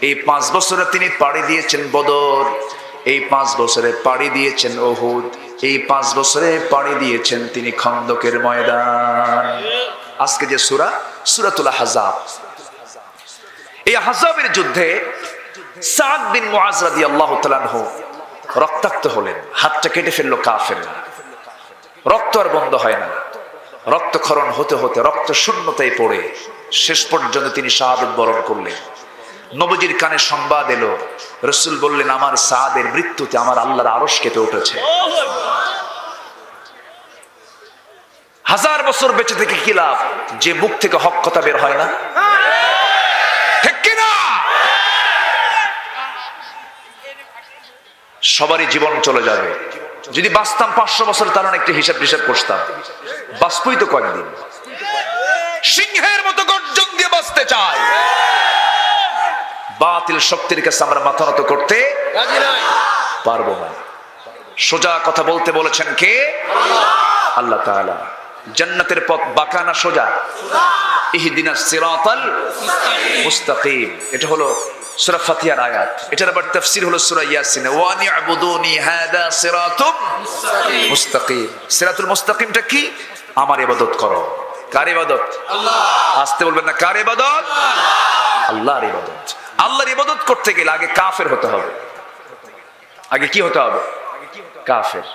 এই 5 বছরে তিনি পাড়ি দিয়েছেন বদর, এই 5 বছরে পাড়ি দিয়েছেন উহুদ, এই 5 বছরে পাড়ি দিয়েছেন তিনি খন্দকের ময়দান। আজকে যে সূরা, সূরাতুল আহজাব, এই আহজাবের যুদ্ধে সাদ বিন মুআজ রাদিয়াল্লাহু তাআলা আনহু রক্তাক্ত হলেন, হাতটা কেটে ফেললো কাফেররা। রক্ত আর বন্ধ হয় না, রক্তক্ষরণ হতে হতে রক্ত শূন্যতায় পড়ে শেষ পর্যন্ত তিনি শাহাদাত বরণ করলেন। নবীজির কানে সংবাদ এলো, রাসূল বললেন, আমার সাদের মৃত্যুতে আমার আল্লাহর আরশ কেঁপে উঠেছে। 1000 বছর বেঁচে থেকে কি লাভ, যে মুখ থেকে হক কথা বের হয় না, ঠিক কি না? সবারই জীবন চলে যাবে। যদি বাঁচতাম 500 বছর, তাহলে একটু হিসাব করতাম। বাঁচবই তো কয়েকদিন। সিংহের মতো গর্জন দিয়ে বাঁচতে চাই। বাতিল শক্তির কাছে আমরা মাথা নত করতে পারবো না। সোজা কথা বলতে বলেছেন কে? আল্লাহ তাআলা। জান্নাতের পথ বাঁকা না সোজা? ইহদিনাস সিরাতাল মুস্তাকিম, এটা হলো সূরা ফাতিহার আয়াত। এটার আবার তাফসীর হলো সূরা ইয়াসিন, ওয়া নি'বুদুনি হাদা সিরাতুম মুস্তাকিম। সিরাতুল মুস্তাকিমটা কি? আমার ইবাদত করো। কার ইবাদত? আল্লাহ। আসতে বলবেন না, কার ইবাদত? আল্লাহর ইবাদত। আল্লাহর ইবাদত করতে গেলে আগে কাফের হতে হবে। আগে কি হতে হবে? কাফের।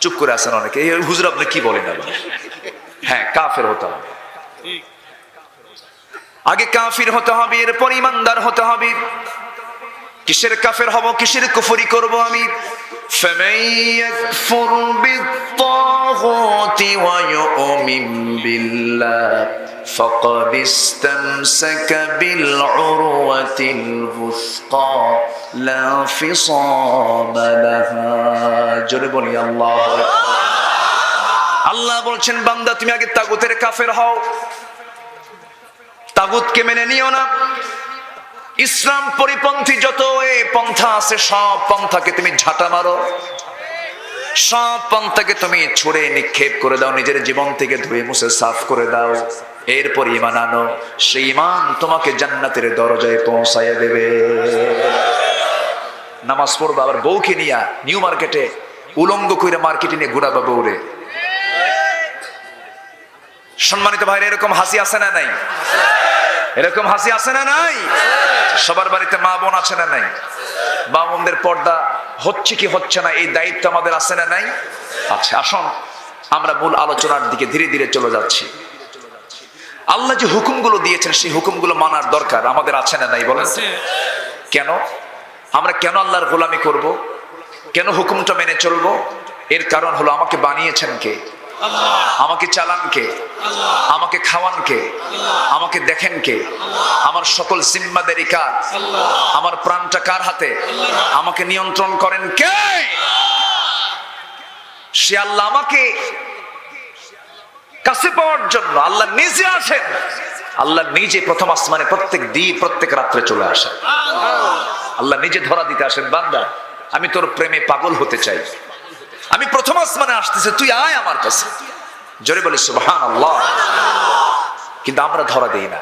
চুপ করে আছেন অনেকে, এই হুজুর আপনি কি বলেন? হ্যাঁ, কাফের হতে হবে। আগে কাফির হতে হবে, এরপর ইমানদার হতে হবে। কিসের কাফের হব, কিসের কুফরি করব আমি? فَمَن يَكْفُرْ بِالطَّاغُوتِ وَيُؤْمِنْ بِاللَّهِ فَقَدِ اسْتَمْسَكَ بِالْعُرْوَةِ الْوُثْقَى لَا انفِصَامَ لَهَا। জোরে বলি আল্লাহু আকবার। আল্লাহ বলছেন, বান্দা তুমি আগে তাগুতের কাফের হও, তাগুতকে মেনে নিও না। ইসলাম পরিপন্থী যত পন্থা আছে সব পন্থাকে তুমি ঝাঁটা মারো, সব পন্থাকে তুমি ছুঁড়ে নিক্ষেপ করে দাও, নিজের জীবন থেকে ধুয়ে মুছে সাফ করে দাও। এরপর ঈমান আনো, সেই ঈমান তোমাকে জান্নাতের দরজায় পৌঁছায় দেবে। নামাজ পড়বা, আবার বউকে নিয়া নিউ মার্কেটে উলঙ্গ কইরা মার্কেটে নিয়ে ঘুরাবা বউরে। সম্মানিত ভাইরা, এরকম হাসি আছে না নাই? এরকম হাসি আছে না নাই? সবার বাড়িতে মা বোন আছে না নাই? মা বোনদের পর্দা হচ্ছে কি হচ্ছে না, এই দায়িত্ব আমাদের আছে না নাই? আচ্ছা, আসুন আমরা মূল আলোচনার দিকে ধীরে ধীরে চলে যাচ্ছি। আল্লাহ যে হুকুমগুলো দিয়েছেন সেই হুকুমগুলো মানার দরকার আমাদের আছে না নাই বলেন? কেন? আমরা কেন আল্লাহর গোলামি করব? কেন হুকুমটা মেনে চলবো? এর কারণ হলো, আমাকে বানিয়েছেন কে? আমাকে চালান কে? আমাকে খাওয়ান কে? আমাকে দেখেন কে? আমার সকল জিম্মাদারি কার? আমার প্রাণটা কার হাতে? আমাকে নিয়ন্ত্রণ করেন কে? সে আল্লাহ আমাকে কাছে পাওয়ার জন্য আল্লাহ নিজে আসেন। আল্লাহ নিজে প্রথম আসমানে প্রত্যেক দিন প্রত্যেক রাত্রে চলে আসেন। আল্লাহ নিজে ধরা দিতে আসেন, বান্দা আমি তোর প্রেমে পাগল হতে চাই, আমি প্রথম আসমানে আসতেছে, তুই আয় আমার কাছে। জোরে বলে সুবহানাল্লাহ। কিন্তু আমরা ধরা দেই না,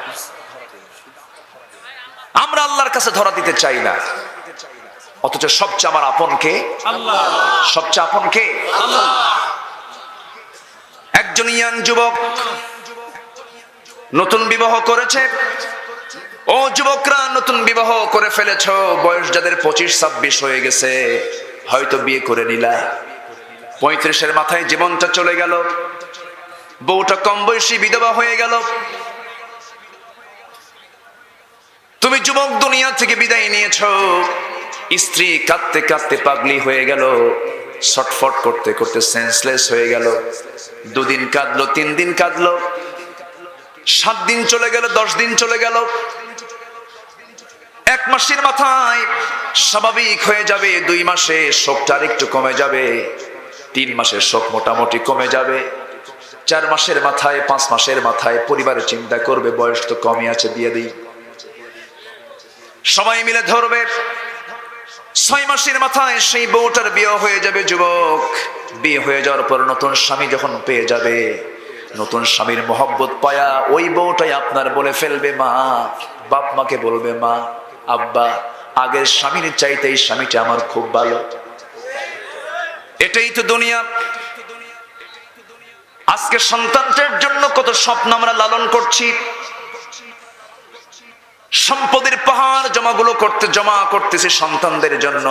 আমরা আল্লাহর কাছে ধরা দিতে চাই না। অথচ সবচেয়ে আমার আপন কে? আল্লাহ। সবচেয়ে আপন কে? আল্লাহ। একজন ইয়াং যুবক নতুন বিবাহ করেছে। ও যুবকরা, নতুন বিবাহ করে ফেলেছ, বয়স যাদের 25-26 হয়ে গেছে, হয়তো বিয়ে করে নিলা, 35-এর মাথায় জীবনটা চলে গেল, বউটা কম বয়সী বিধবা হয়ে গেল। তুমি যুবক দুনিয়া থেকে বিদায় নিয়েছো, স্ত্রী কাঁদতে কাঁদতে পাগলি হয়ে গেল, ছটফট করতে করতে সেন্সলেস হয়ে গেল। 2 দিন কাঁদলো, 3 দিন কাঁদলো, 7 দিন চলে গেল, 10 দিন চলে গেল। 1 মাসের মাথায় স্বাভাবিক হয়ে যাবে, 2 মাসে শোকটা একটু কমে যাবে, 3 মাসের শোক মোটামুটি কমে যাবে, 4 মাসের মাথায় 5 মাসের মাথায় পরিবারের চিন্তা করবে, বয়স তো কমই আছে, দিয়ে দিই। সবাই মিলে ধরবে। 6 মাসের মাথায় সেই বউটার বিয়ে হয়ে যাবে। যুবক বিয়ে হয়ে যাওয়ার পর নতুন স্বামী যখন পেয়ে যাবে, নতুন স্বামীর মহব্বত পায়া ওই বউটাই আপনার বলে ফেলবে মা, বাপ মাকে বলবে, মা আব্বা আগের স্বামীর চাইতে এই স্বামীটা আমার খুব ভালো। এটাই তো দুনিয়া। আজকে সন্তানদের জন্য কত স্বপ্ন আমরা লালন করছি, সম্পদের পাহাড় জমা করতেছে সন্তানদের জন্য,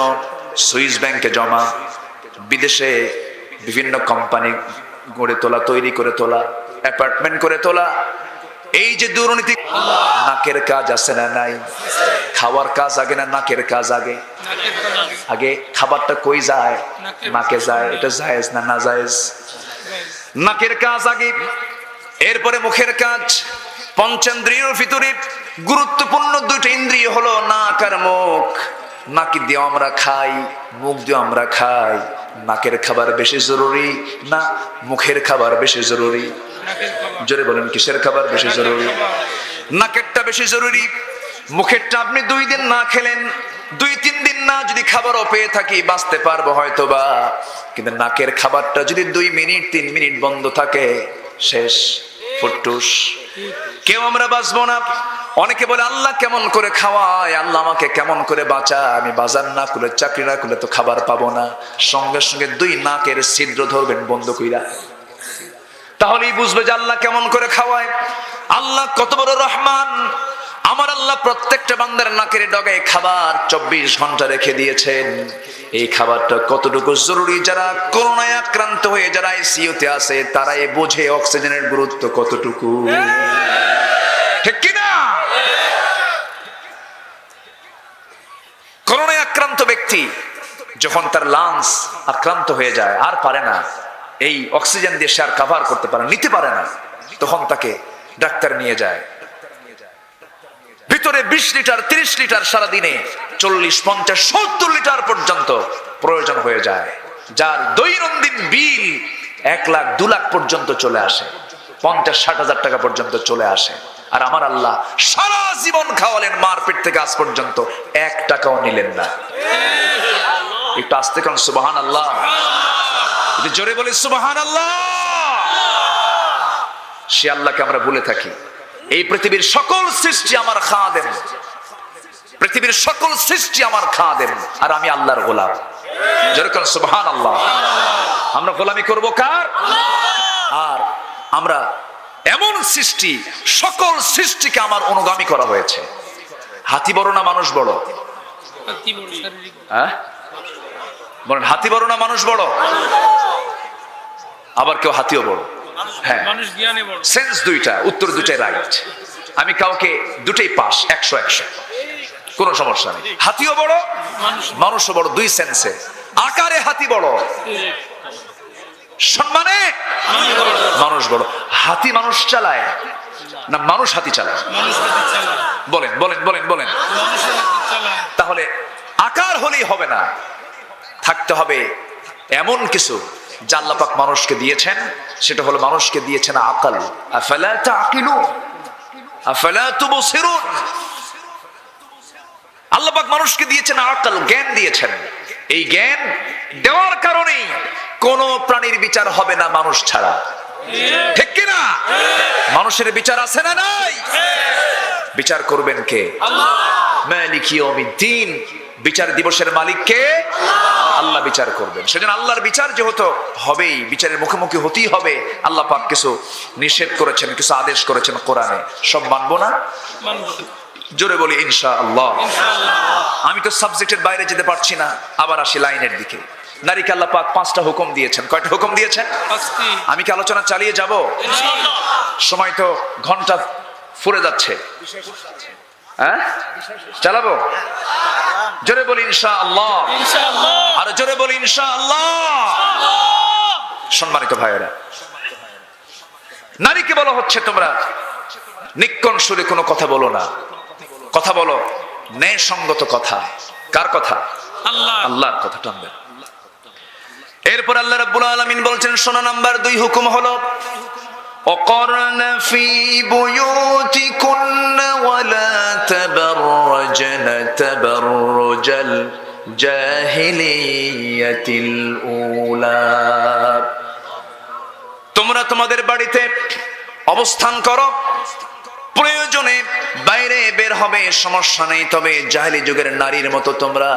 সুইস ব্যাংকে জমা, বিদেশে বিভিন্ন কোম্পানি গড়ে তোলা, তৈরি করে তোলা, অ্যাপার্টমেন্ট করে তোলা। এই যে দুর্নীতি, নাকের কাজ আছে না নাই? খাওয়ার কাজ আগে না নাকের কাজ আগে? আগে খাবারটা কই যায়? নাকে যায়। এটা জায়েজ না না জায়েজ? নাকের কাজ আগে, এরপরে মুখের কাজ। পঞ্চেন্দ্রিয়ের ভিতরে গুরুত্বপূর্ণ 2টা ইন্দ্রিয় হলো নাক আর মুখ। নাকি দিয়ে আমরা খাই, মুখ দিয়ে আমরা খাই। নাকের খাবার বেশি জরুরি না মুখের খাবার বেশি জরুরি? জোরে বলেন, কিসের খাবার বেশি জরুরি? নাকেরটা বেশি জরুরি। মুখেরটা আপনি 2 দিন না খেলেন, 2-3 দিন না যদি খাবারও পেয়ে থাকি বাঁচতে পারবো হয়তো বা, কিন্তু নাকের খাবারটা যদি 2 মিনিট 3 মিনিট বন্ধ থাকে, শেষ, ফুটুস। কেউ আমরা বাঁচবো না। অনেকে বলে আল্লাহ কেমন করে খাওয়ায়, আল্লাহ আমাকে কেমন করে বাঁচায়, আমি বাজার না করলে চাকরি না করলে তো খাবার পাবো না। সঙ্গে সঙ্গে 2 নাকের ছিদ্র ধরবেন বন্ধ কইরা, তাহলেই বুঝবে যে আল্লাহ কেমন করে খাওয়ায়। আল্লাহ কত বড় রহমান। আমার আল্লাহ প্রত্যেকটা বান্দার নাকের ডগায় খাবার 24 ঘন্টা রেখে দিয়েছেন। এই খাবারটা কতটুকু জরুরি, যারা করোনায় আক্রান্ত হয়ে যারা আইসিইউতে আছে তারাই বোঝে অক্সিজেনের গুরুত্ব কতটুকু, ঠিক কিনা? করোনায় আক্রান্ত ব্যক্তি যখন তার লাংস আক্রান্ত হয়ে যায়, আর পারে না এই অক্সিজেন দিয়ে সে আর কভার করতে পারে, নিতে পারে না, তখন তাকে ডাক্তার নিয়ে যায়। ভিতরে 20 লিটার 30 লিটার সারাদিনে 40 50 70 লিটার পর্যন্ত প্রয়োজন হয়ে যায়, যার দৈনন্দিন বিল 1 লাখ 2 লাখ পর্যন্ত চলে আসে, 50-60 হাজার টাকা পর্যন্ত চলে আসে। আর আমার আল্লাহ সারা জীবন খাওয়ালেন, মার পেট থেকে আজ পর্যন্ত 1 টাকাও নিলেন না। একটু আস্তে কোন সুবহানাল্লাহ, একটু জোরে বলি সুবহানাল্লাহ। সে আল্লাহকে আমরা ভুলে থাকি। এই পৃথিবীর সকল সৃষ্টি আমার খাদেম, পৃথিবীর সকল সৃষ্টি আমার খাদেম, আর আমি আল্লাহর গোলাম। জোরে কোন সুবহানাল্লাহ। আমরা গোলামি করব কার? আর আমরা এমন সৃষ্টি, সকল সৃষ্টিকে আমার অনুগামী করা হয়েছে। হাতি বড় না মানুষ বড়? হ্যাঁ বলেন, হাতি বড় না মানুষ বড়? আবার কেউ হাতিও বড়। হ্যাঁ, সেন্স দুইটা, উত্তর দুইটাই রাইট। আমি কাউকে দুটোই পাস, 100-100, কোনো সমস্যা নেই। হাতিও বড় মানুষও বড়, 2 সেন্সে। আকারে হাতি বড়, সম্মানে মানুষ বড়। হাতি মানুষ চালায় না মানুষ হাতি চালায়? বলেন বলেন বলেন বলেন। তাহলে আকার হলেই হবে না, থাকতে হবে এমন কিছু যা আল্লাহ পাক মানুষকে দিয়েছেন, সেটা হলো মানুষকে দিয়েছেন আকল। আফালা তাকিলুন আফালা তুবসিরুন। আল্লাহ পাক মানুষকে দিয়েছেন আকল, জ্ঞান দিয়েছেন। এই জ্ঞান দেওয়ার কারণেই কোন প্রাণীর বিচার হবে না মানুষ ছাড়া, ঠিক কি না? মানুষের বিচার আছে না নাই? বিচার করবেন কে? আল্লাহ। মালিক ইয়াউমিদ্দিন, বিচার দিবসের মালিক কে? আল্লাহ বিচার করবেন। সেজন্য আল্লাহর বিচার যেহেতু হবেই, বিচারের মুখোমুখি হতেই হবে। আল্লাহ পাক কিছু নিষেধ করেছেন, কিছু আদেশ করেছেন কোরআনে, সব মানবো না? জোরে বলি ইনশাআল্লাহ। আমি তো সাবজেক্টের বাইরে যেতে পারছি না, আবার আসি লাইনের দিকে। নারীকে আল্লাহ পাক 5টা হুকুম দিয়েছেন। কয়টা হুকুম দিয়েছেন? আমি কি আলোচনা চালিয়ে যাব? সময় তো ঘন্টা ফুরে যাচ্ছে। হ্যাঁ, চালাবো? জোরে বলি ইনশাআল্লাহ। আর জোরে বলি ইনশাআল্লাহ। সম্মানিত ভাইয়েরা, নারীকে বলা হচ্ছে তোমরা নিক্কণ সুরে কোনো কথা বলো না, কথা বলো ন্যায়সঙ্গত কথা। কার কথা? আল্লাহর কথা টানবে। এরপর আল্লাহ রাব্বুল আলামিন বলছেন, শোনো, নাম্বার 2 হুকুম হলো وقرن في بيوتكن ولا تبرجن تبرج الجاهلية الأولى। তোমরা তোমাদের বাড়িতে অবস্থান করো, প্রয়োজনে বাইরে বের হবে, সমস্যা নেই, তবে জাহেলি যুগের নারীর মতো তোমরা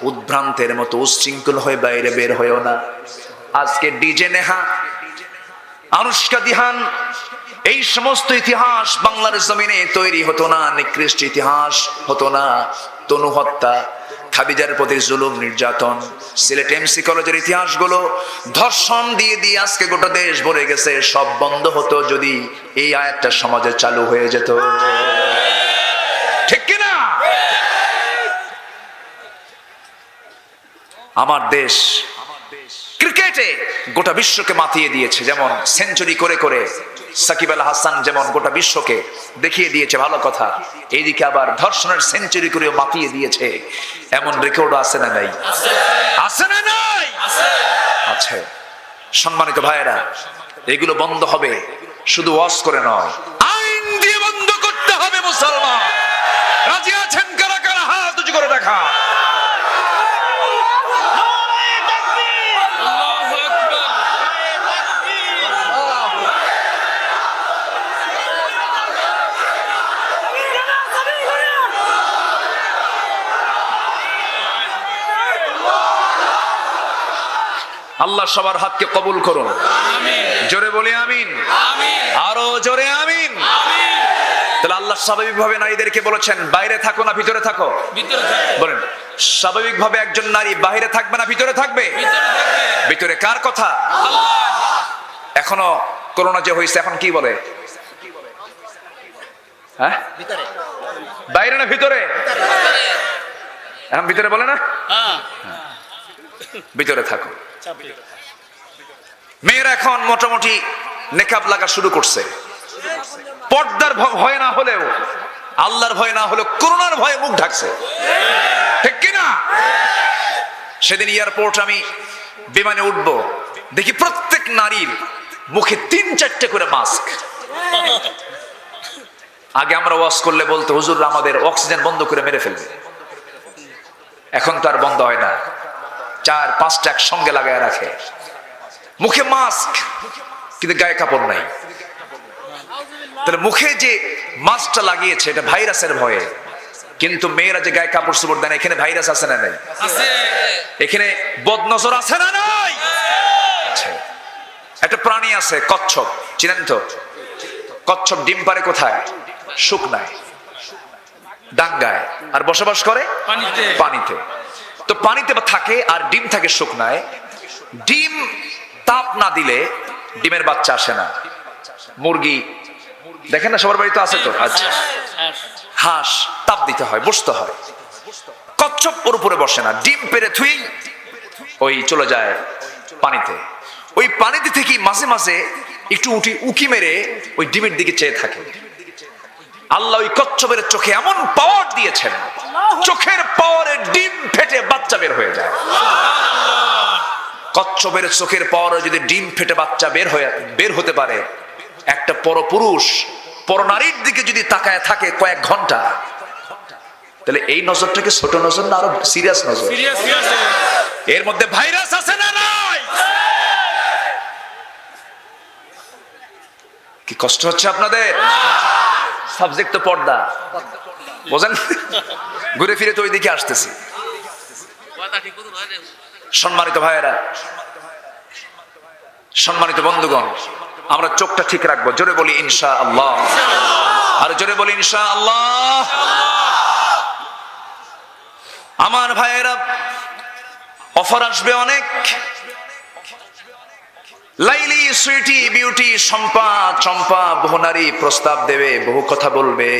উদ্ভ্রান্তের মতো উচ্ছৃঙ্খল হয়ে বাইরে বের হয়েও না। আজকে ডিজে নেহা, আনুষ্কা দিহান, এই সমস্ত ইতিহাস বাংলার জমিনে তৈরি হতো না, নিকৃষ্ট ইতিহাস হতো না। তনু হত্যা, খাদিজার প্রতি জুলুম নির্যাতন, সিলেট এমসি কলেজের ইতিহাসগুলো ধর্ষণ দিয়ে দিয়ে আজকে গোটা দেশ ভরে গেছে। সব বন্ধ হতো যদি এই আয়াতটা সমাজে চালু হয়ে যেত, ঠিক কিনা? আমার দেশ ক্রিকেটে গোটা বিশ্বকে মাতিয়ে দিয়েছে, যেমন সেঞ্চুরি করে করে সাকিব আল হাসান যেমন গোটা বিশ্বকে দেখিয়ে দিয়েছে, ভালো কথা। এইদিকে আবার ধর্ষণের সেঞ্চুরি করেও মাতিয়ে দিয়েছে। এমন রেকর্ড আছে না নাই? আছে না নাই? আছে। সম্মানিত ভাইয়েরা, এগুলো বন্ধ হবে শুধু ওয়াজ করে নয়, আইন দিয়ে বন্ধ করতে হবে। মুসলমান রাজি আছেন? কারা কারা হাত উঁচু করে দেখা। আল্লাহ সবার হাতকে কবুল করুন, জোরে বলি আমিন, আরো জোরে আমিন। তাহলে আল্লাহ স্বাভাবিকভাবে নারীদেরকে বলেছেন বাইরে থাকো না ভিতরে থাকো? বলেন, স্বাভাবিকভাবে একজন নারী বাইরে থাকবে না ভিতরে থাকবে? ভিতরে। কার কথা? এখনো করোনা যে হয়েছে এখন কি বলে? হ্যাঁ, বাইরে না ভিতরে? এখন ভিতরে বলে না, ভিতরে থাকো। মেয়েরা এখন মোটামুটি নেকাব লাগা শুরু করছে, পর্দার ভয় না হলেও, আল্লাহর ভয় না হলেও করোনার ভয়ে মুখ ঢাকছে, ঠিক কিনা? সেদিন এয়ারপোর্ট আমি বিমানে উঠবো, দেখি প্রত্যেক নারীর মুখে 3-4টে করে মাস্ক। আগে আমরা ওয়াজ করলে বলতো হুজুর আমাদের অক্সিজেন বন্ধ করে মেরে ফেলবে, এখন তো আর বন্ধ হয় না, 4-5টা একসঙ্গে লাগায় রাখে, মুখে মাস্ক কিন্তু গায়ে কাপড় নাই। তাহলে মুখে যে মাস্কটা লাগিয়েছে এটা ভাইরাসের ভয়ে, কিন্তু মেয়েরা যে গায়ে কাপড় চোপড় দেয়, এখানে ভাইরাস আছে না নাই? এখানে বদনজর আছে না নাই? একটা প্রাণী আছে কচ্ছপ, চিনেন তো? কচ্ছপ ডিম পারে কোথায়? শুকনায়, ডাঙ্গায়, আর বসবাস করে পানিতে। তো পানিতে থাকে আর ডিম থাকে শুকনায়। ডিম তাপ না দিলে ডিমের বাচ্চা আসে না। মুরগি দেখেন না, সবার বাড়িতে আছে তো? আচ্ছা, হাঁস তাপ দিতে হয়, বসতে হয়। কচ্ছপ ওর উপরে বসে না, ডিম পেরে থুই ওই চলে যায় পানিতে। ওই পানিতে থেকে মাঝে মাঝে একটু উকি মেরে ওই ডিমের দিকে চেয়ে থাকে। আল্লাহ ওই কচ্ছপের চোখে এমন পাওয়ার দিয়েছেন, চোখের পাওয়ারে ডিম ফেটে বাচ্চা বের হয়ে যায়। কচ্ছপের চোখের পাওয়ারে যদি ডিম ফেটে বাচ্চা বের হতে পারে, একটা পরপুরুষ পরনারীর দিকে যদি তাকায় থাকে কয়েক ঘন্টা, তাহলে এই নজরটাকে ছোট নজর না আরো সিরিয়াস নজর? এর মধ্যে ভাইরাস আছে না নাই? কি কষ্ট হচ্ছে আপনাদের? সাবজেক্ট তো পর্দা, বোঝেন? ঘুরে ফিরে তো ওই দিকে আসতেছি। সম্মানিত ভাইয়েরা, সম্মানিত বন্ধুগণ, আমরা চোখটা ঠিক রাখবো। জোরে বলি ইনশাআল্লাহ, আর জোরে বলি ইনশাআল্লাহ। আমার ভাইয়েরা, অফার আসবে অনেক। লাইলি, সুইটি, বিউটি, শম্পা, চম্পা, বহু নারী প্রস্তাব দেবে, বহু কথা বলবে।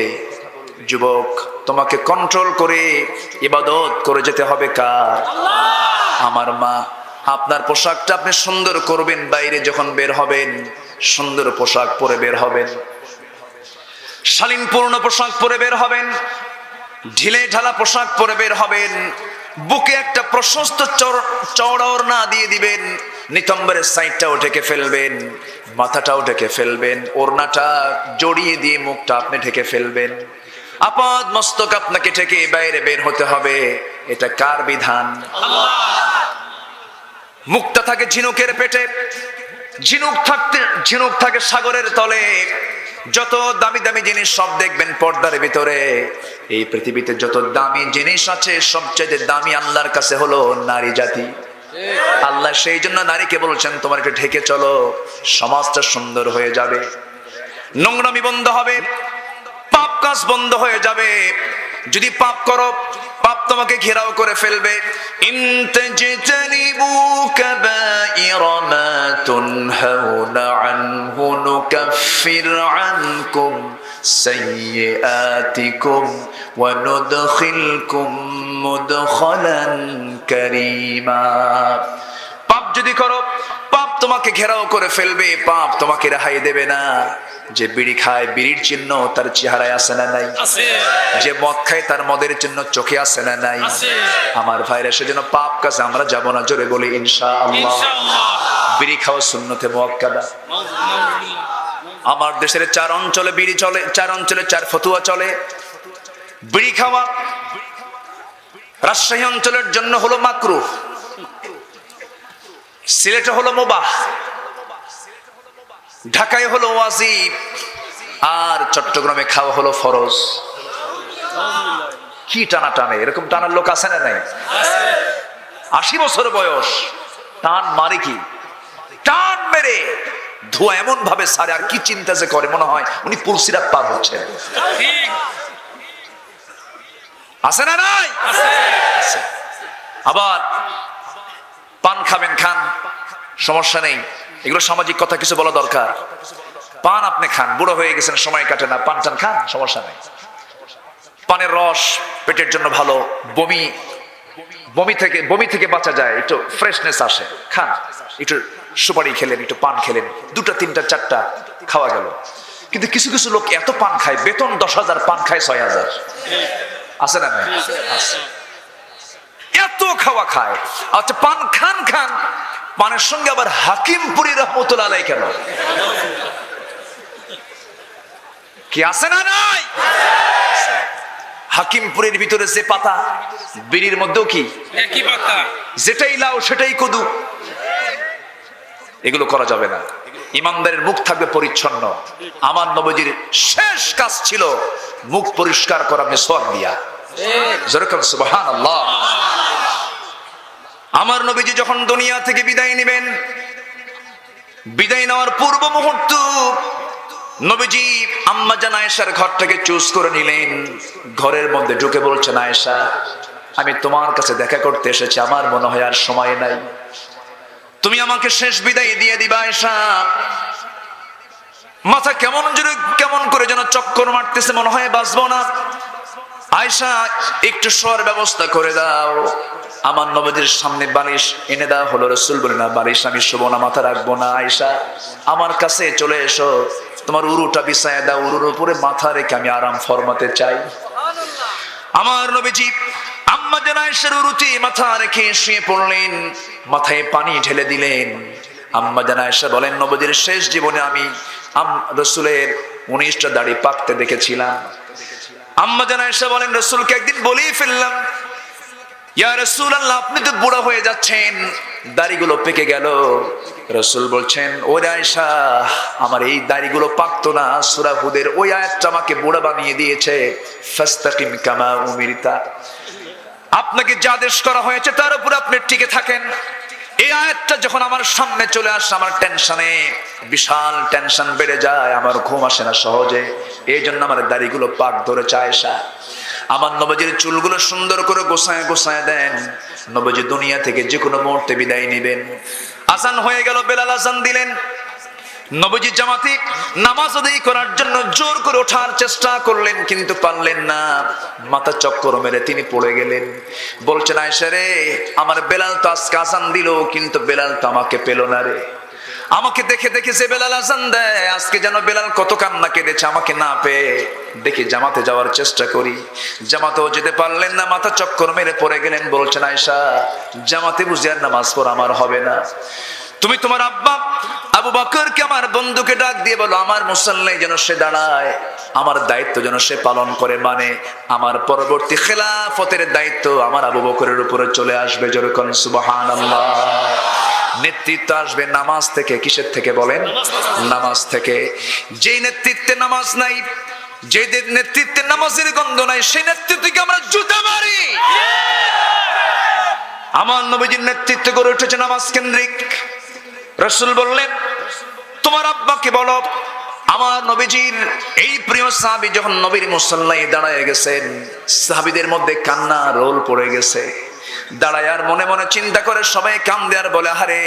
যুবক, তোমাকে কন্ট্রোল করে ইবাদত করে যেতে হবে কার? আমার মা। আপনার পোশাকটা আপনি সুন্দর করবেন, বাইরে যখন বের হবেন সুন্দর পোশাক পরে বের হবেন, শালীনপূর্ণ পোশাক পরে বের হবেন, ঢিলে ঢালা পোশাক পরে বের হবেন, বুকে একটা প্রশস্ত চওড়া ওড়না দিয়ে দিবেন, নিতম্বরের সাইডটাও ঢেকে ফেলবেন, মাথাটাও ঢেকে ফেলবেন, ওড়নাটা জড়িয়ে দিয়ে মুখটা আপনি ঢেকে ফেলবেন, আপাদ মস্তক আপনাকে ঢেকে বাইরে বের হতে হবে। এটা কার বিধান? মুখটা থাকে ঝিনুকের পেটে, ঝিনুক থাকে সাগরের তলে। যত দামি দামি জিনিস সব দেখবেন পর্দার ভিতরে। এই পৃথিবীতে যত দামি জিনিস আছে সবচেয়ে দামি আল্লাহর কাছে হলো নারী জাতি। আল্লাহ সেই জন্য নারীকে বলছেন তোমার একটু ঢেকে চলো, সমাজটা সুন্দর হয়ে যাবে, নোংরামি বন্ধ হবে, পাপ কাজ বন্ধ হয়ে যাবে। যদি পাপ করো, পাপ তোমাকে ঘেরাও করে ফেলবে। ইন তাজতানিবু কাবাইরা মা তুনহাউনা আনহু নুকাফির আনকুম সাইয়্যাতিকুম ওয়া নুদখিলকুম মুদখালান কারীমা। পাপ যদি করো, পাপ তোমাকে ঘেরাও করে ফেলবে, পাপ তোমাকে রেহাই দেবে না। যে বিড়ি খায়, বিড়ির চিহ্ন তার চেহারায় আছে না নাই? যে মদ খায়, তার মদের চিহ্ন চোখে আছে না নাই? আমার ভাইরা, সেজন্য পাপ কাজে আমরা যাব না। জোরে বলি ইনশাআল্লাহ। বিড়ি খাওয়া সুন্নতে মুআক্কাদা। আমার দেশের 4 অঞ্চলে বিড়ি চলে, 4 অঞ্চলে 4 ফতুয়া চলে। বিড়ি খাওয়া রাজশাহী অঞ্চলের জন্য হলো মাকরুহ, সিলেটে হলো মুবাহ, ঢাকায় হলো ওয়াজিব, আর চট্টগ্রামে খাওয়া হলো ফরজ। কি টানা টানে! এরকম টানার লোক আছে না নাই? 80 বছর বয়স টান মারে কি, টান মেরে ধোয়া এমন ভাবে সারে, আর কি চিন্তা যে করে, মনে হয় উনি পুলসিরাত পার হচ্ছে। ঠিক আছে না নাই? আছে। আবার পান খাবেন, খান, সমস্যা নেই, এগুলো সামাজিক কথা, কিছু বলা দরকার। পান আপনি খান, বুড়ো হয়ে গেছেন, সময় কাটে না, পান টান খান, সমস্যা নেই। পানের রস পেটের জন্য ভালো, বমি থেকে বাঁচা যায়, একটু ফ্রেশনেস আসে, খান। একটু সুপারি খেলেন, একটু পান খেলেন, 2টা 3টা 4টা খাওয়া গেল। কিন্তু কিছু কিছু লোক এত পান খায়, বেতন 10,000, পান খায় 6,000। আছে না? আছে। এত খাওয়া খায়। আচ্ছা, পান খান, পানের সঙ্গে আবার হাকিমপুরি রহমতুল্লাহ আলাইহি কেন? কি আছে না নাই? হাকিমপুরের ভিতরে যে পাতা, বিড়ির মধ্যেও কি একই পাতা, যেটাই লাও সেটাই কদু। এগুলো করা যাবে না। ইমানদারের মুখ থাকবে পরিচ্ছন্ন। আমার নবীজির শেষ কাজ ছিল মুখ পরিষ্কার করা মিসওয়াক দিয়া। যেরকম সুবহানাল্লাহ। আমার নবীজি যখন দুনিয়া থেকে বিদায় নেবেন, বিদায় নেওয়ার পূর্ব মুহূর্ত নবীজি আম্মা জান আয়েশার ঘরটাকে চুজ করে নিলেন। ঘরের মধ্যে ঢুকে বলছেন, আয়েশা, আমি তোমার কাছে দেখা করতে এসেছি, আমার মনে হয় আর সময় নাই, তুমি আমাকে শেষ বিদায় দিয়ে দিবা। আয়েশা মাথা কেমন করে যেন চক্কর মারতেছে, মনে হয় বাঁচবো না। আয়েশা একটু শোয়ার ব্যবস্থা করে দাও। আমার নবীদের সামনে বালিশ এনে দেওয়া হলো। রাসূল বলেন, না, বালিশ আমি শোবো না, মাথা রাখবো না। আয়েশা আমার কাছে চলে এসো, তোমার উরুটা বিছায় দাও, উরুর উপরে মাথা রেখে আমি আরাম ফরমাতে চাই। আমার নবীজি আম্মা জান আয়েশার উরুতে মাথা রেখে শুয়ে পড়লেন, মাথায় পানি ঢেলে দিলেন। আম্মা জান আয়েশা বলেন, নবীদের শেষ জীবনে আমি রাসূলের 19টা দাড়ি পাকতে দেখেছিলাম। আম্মা জান আয়েশা বলেন, রাসূলকে একদিন বলেই ফেললাম, ইয়া রাসূলুল্লাহ, আপনি তো বুড়া হয়ে যাচ্ছেন, দাড়িগুলো পেকে গেল। রাসূল বলছেন, ওরে আয়েশা, আমার এই দাড়িগুলো পাকতো না, সূরা হুদের ওই আয়াতটা আমাকে বুড়া বানিয়ে দিয়েছে। ফাস্তাকিম কামা উমিরতা, আপনাকে যা আদেশ করা হয়েছে তার উপর আপনি টিকে থাকেন। এই আয়াতটা যখন আমার সামনে চলে আসে, আমার টেনশনে বিশাল টেনশন বেড়ে যায়, আমার ঘুম আসে না সহজে, এই জন্য আমার দাড়িগুলো পাক ধরেছে। আয়েশা আমার নবীজির চুলগুলো সুন্দর করে গোছায় দেন। নবীজি দুনিয়া থেকে যে কোনো মুহূর্তে বিদায় নেবেন। আজান হয়ে গেল, বেলাল আজান দিলেন। নবীজি জামাতে নামাজ আদায় করার জন্য জোর করে ওঠার চেষ্টা করলেন, কিন্তু পারলেন না। মাথা চক্কর মেরে তিনি পড়ে গেলেন। বলছেন, আয়েশা রে, আমার বেলাল তো আজকে আজান দিল, কিন্তু বেলাল তো আমাকে পেল না রে। আমাকে দেখে যে বেলাল আজান দেয়, আজকে যেন বেলাল কত কান্না কেঁদেছে আমাকে না পেয়ে। দেখি জামাতে যাওয়ার চেষ্টা করি, জামাতেও যেতে পারলেন না, মাথা চক্কর মেরে পড়ে গেলেন। বলছেন, আয়েশা, জামাতে বুঝি আর নামাজ পড়া আমার হবে না, তুমি তোমার আব্বা আবু বকরকে, আমার বন্ধুকে ডাক দিয়ে বলো, আমার মুসল্লায় যেন সে দাঁড়ায়, আমার দায়িত্ব যেন সে পালন করে, মানে আমার পরবর্তী খেলাফতের দায়িত্ব আমার আবু বকরের উপরে চলে আসবে। যেরকম সুবহানাল্লাহ। নেতৃত্ব আসবে নামাজ থেকে। কিসের থেকে বলেন? নামাজ থেকে। যেই নেতৃত্বে নামাজ নাই, যে নেতৃত্বে নামাজের গন্ধ নাই, সেই নেতৃত্বকে আমরা জুতা মারি। আমার নবীজির নেতৃত্ব গড়ে উঠেছে নামাজ কেন্দ্রিক। রাসূল বললেন, তোমার আব্বাকে বলো। আমার নবীজির এই প্রিয় সাহাবী যখন নবীর মুসল্লায় দাঁড়ায় গেছেন, সাহাবীদের মধ্যে কান্না রোল পড়ে গেছে। দাঁড়ায় আর মনে মনে চিন্তা করে সবাই কান্দে আর বলে, আরে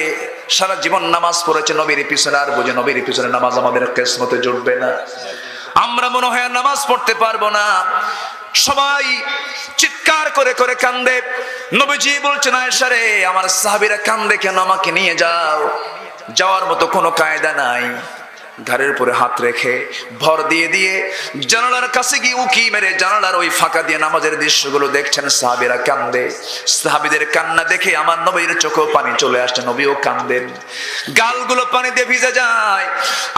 সারা জীবন নামাজ পড়েছে নবীর পিছনে, আর বুঝে নবীর পিছনে নামাজ আমাদের কিসমতে জুটবে না, আমরা মনে হয় নামাজ পড়তে পারবো না। সবাই চিৎকার করে করে কান্দে। নবীজি বলছেন, আয়েশা রে, আমার সাহাবীরা কান্দে কেন, আমাকে নিয়ে যাও। যাওয়ার মতো কোনো কায়দা নাই। ঘাড়ের উপরে হাত রেখে ভর দিয়ে জানালার কাছে গিয়ে উকি মেরে জানালার ওই ফাঁকা দিয়ে নামাজের দৃশ্যগুলো দেখছেন। সাহাবীরা কান্দে। সাহাবীদের কান্না দেখে আমার নবীর চোখেও পানি চলে আসছে, নবীও কান্দেন, গালগুলো পানি দিয়ে ভিজে যায়।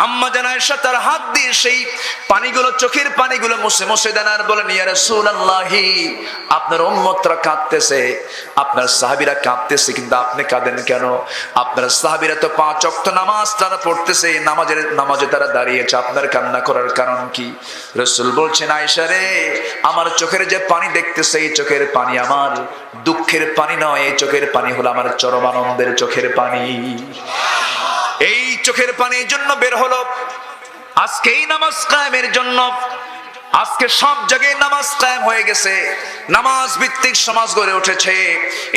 আম্মা জান আয়েশা তার হাত দিয়ে সেই পানিগুলো, চোখের পানিগুলো মুছে দেন আর বলেন, ইয়া রাসূলুল্লাহি, আপনার উম্মতরা কাঁদতেছে, আপনার সাহাবীরা কাঁদতেছে, কিন্তু আপনি কাঁদেন কেন? আপনার সাহাবীরা তো 5 ওয়াক্ত নামাজ তারা পড়তেছে, নামাজের মাঝে তারা দাঁড়িয়েছে, আপনার কান্না করার কারণ কি? রাসূল বলছেন, আয়েশা রে, আমার চোখের যে পানি দেখতেছে এই চোখের পানি আমার দুঃখের পানি নয়, এই চোখের পানি হলো আমার চরম আনন্দের চোখের পানি। এই চোখের পানির জন্য বের হলো আজকে এই নামাজ কায়েমের জন্য। আজকে সব জায়গায় নামাজ কায়েম হয়ে গেছে, নামাজ ভিত্তিক সমাজ গড়ে উঠেছে।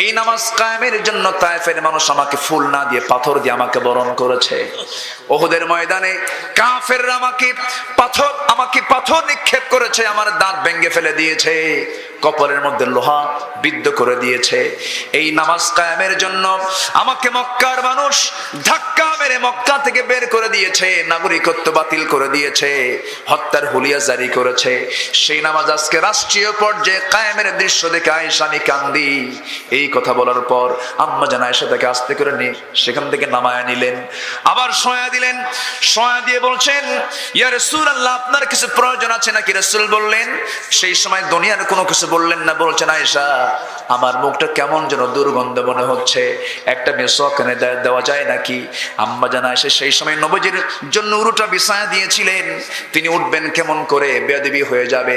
এই নামাজ কায়েমের জন্য তায়েফের মানুষ আমাকে ফুল না দিয়ে পাথর দিয়ে আমাকে বরণ করেছে। ওহুদের ময়দানে কাফেররা আমাকে পাথর নিক্ষেপ করেছে, আমার দাঁত ভেঙে ফেলে দিয়েছে, কপালের মধ্যে লোহা বিদ্ধ করে দিয়েছে। এই নামাজ কায়েমের জন্য আমাকে মক্কার মানুষ ধাক্কা মেরে মক্কা থেকে বের করে দিয়েছে, নাগরিকত্ব বাতিল করে দিয়েছে, হত্যার হুলিয়া জারি করেছে। সেই নামাজ আজকে রাষ্ট্রীয় পর্যায়ে কায়েমের দৃশ্য দেখে আয়েশা আমি কান্দি। এই কথা বলার পর আম্মা জান আয়েশা তাকে আস্তে করে নিয়ে সেখান থেকে নামায়া নিলেন, আবার শোয়া দিলেন। শোয়া দিয়ে বলছেন, ইয়া রাসূলুল্লাহ, আপনার কিছু প্রয়োজন আছে নাকি? রাসূল বললেন, সেই সময় দুনিয়ার কোনো কিছু বললেন না, বলছেন, আয়েশা আমার মুখটা কেমন যেন দুর্গন্ধ মনে হচ্ছে, একটা মেসওয়াক এনে দেওয়া যায় নাকি? আম্মা জান আয়েশা সেই সময় নবীজির জন্য উরুটা বিছায়া দিয়েছিলেন, তিনি উঠবেন কেমন করে, বেয়াদবি হয়ে যাবে।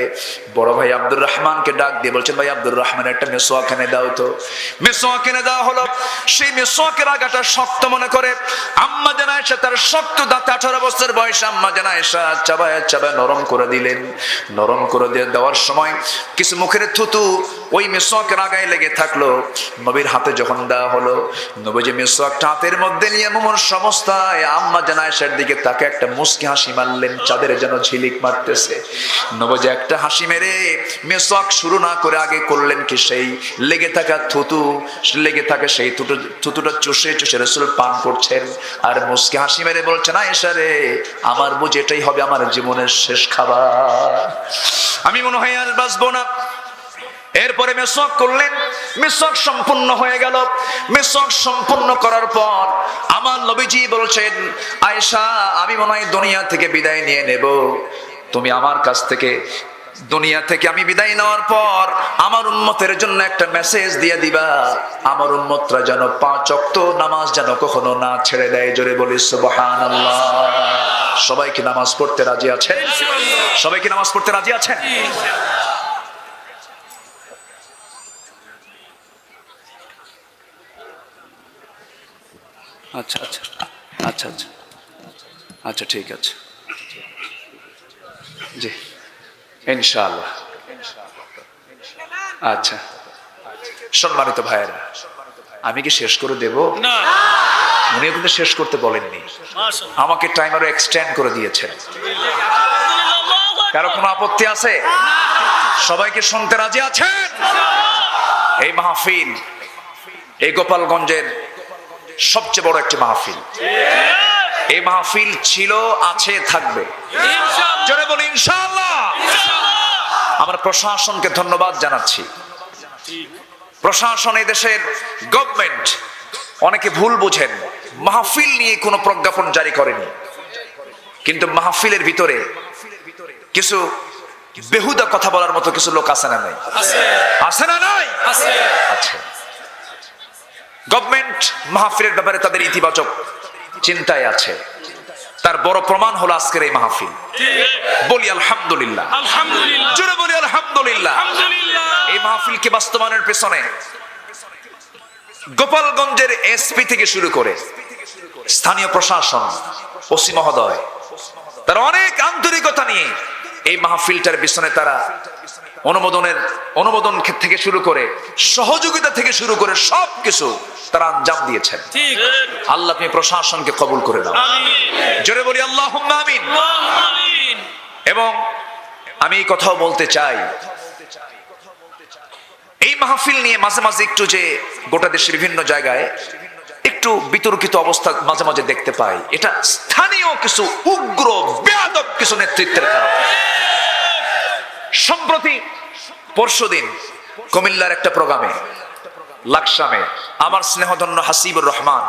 বড় ভাই আব্দুর রহমানকে ডাক দিয়ে বলছেন, ভাই আব্দুর রহমান, একটা মেসওয়াক এনে দাও তো। মেসওয়াক এনে দেওয়া হলো। সেই মেসওয়াকের আগাটা শক্ত মনে করে আম্মা জান আয়েশা তার শক্ত দাঁতে 18 বছর বয়সে আম্মা জান আয়েশা চাবায় চাবায় নরম করে দিলেন। নরম করে দিয়ে দেওয়ার সময় কিছু মুখের থুতু ওই মেসওয়াকের আগায় লেগে থাকলো। নবীর হাতে যখন দেওয়া হলো, নবী মেসওয়াকটা হাতের মধ্যে নিয়ে মুমূর্ষ অবস্থায় আম্মা জান আয়েশার দিকে তাকে একটা মুস্কি হাসি মারলেন, চাঁদের যেন ঝিলিক মারতেছে। নবী একটা হাসি মেরে মেসওয়াক শুরু না করে আগে করলেন কি, সেই লেগে থাকা থুতু লেগে থাকে সেই থুতুটা চুষে চুষে রাসূল পান করছেন আর মুস্কি হাসি মেরে বলছেন, আয়েশা রে, আমার বুঝি এটাই হবে আমার জীবনের শেষ খাবার, আমি মনে হয় আর বাঁচবো না। এরপরে মেসওয়াক করলেন, মেসওয়াক সম্পূর্ণ হয়ে গেল। মেসওয়াক সম্পূর্ণ করার পর আমার নবীজি বলছেন, আয়েশা, আমি মনে হয় দুনিয়া থেকে বিদায় নিয়ে নেব, তুমি আমার কাছ থেকে দুনিয়া থেকে আমি বিদায় নেওয়ার পর আমার উম্মতের জন্য একটা মেসেজ দিয়ে দিবা, আমার উম্মতরা যেন 5 ওয়াক্ত নামাজ যেন কখনো না ছেড়ে দেয়। জোরে বলি সুবহানাল্লাহ। সবাই কি নামাজ পড়তে রাজি আছেন? সবাই কি নামাজ পড়তে রাজি আছেন? আচ্ছা আচ্ছা আচ্ছা আচ্ছা আচ্ছা, ঠিক আছে, জি ইনশাআল্লাহ। আচ্ছা, সম্মানিত ভাইয়েরা, আমি কি শেষ করে দেব? না, উনি কিন্তু শেষ করতে বলেননি, মাশাআল্লাহ, আমাকে টাইম আরো এক্সটেন্ড করে দিয়েছেন। কারো কোনো আপত্তি আছে? সবাইকে শুনতে রাজি আছেন? এই মাহফিল এই গোপালগঞ্জের সবচেয়ে বড় একটি মাহফিল। এই মাহফিল ছিল, আছে, থাকবে। জোরে বলি ইনশাআল্লাহ। আমরা প্রশাসনকে ধন্যবাদ জানাচ্ছি। প্রশাসন, এই দেশের গভর্নমেন্ট অনেকে ভুল বুঝেন, মাহফিল নিয়ে কোনো প্রজ্ঞাপন জারি করেনি, কিন্তু মাহফিলের ভিতরে কিছু বেহুদা কথা বলার মতো কিছু লোক আছে না নাই? আছে না নাই? আছে। গভর্নমেন্ট মাহফিলের ব্যাপারে তাদের ইতিবাচক চিন্তায় আছে, তার বড় প্রমাণ হলো আজকের এই মাহফিল। বলি আলহামদুলিল্লাহ, আলহামদুলিল্লাহ, জোরে বলি আলহামদুলিল্লাহ, আলহামদুলিল্লাহ। এই মাহফিলকে বাস্তবায়নের পেছনে গোপালগঞ্জের এসপি থেকে শুরু করে স্থানীয় প্রশাসন, ওসি মহোদয়, তারা অনেক আন্তরিকতা নিয়ে এই মাহফিলটার পিছনে তারা অনুমোদন থেকে শুরু করে সহযোগিতা থেকে শুরু করে সবকিছু তারা আঞ্জাম দিয়েছেন। আল্লাহ তুমি প্রশাসনকে কবুল করে দাও, জোরে বলি আল্লাহুম্মা আমিন। এবং আমি এই কথাও বলতে চাই, এই মাহফিল নিয়ে মাঝে মাঝে একটু যে গোটা দেশের বিভিন্ন জায়গায় একটু বিতর্কিত অবস্থা মাঝে মাঝে দেখতে পাই, এটা স্থানীয় কিছু উগ্র বেয়াদব কিছু নেতৃত্বের কারণে। সম্প্রতি পরশুদিন কুমিল্লার একটা প্রোগ্রামে লাকসামে আমার স্নেহধন্য হাসিবুর রহমান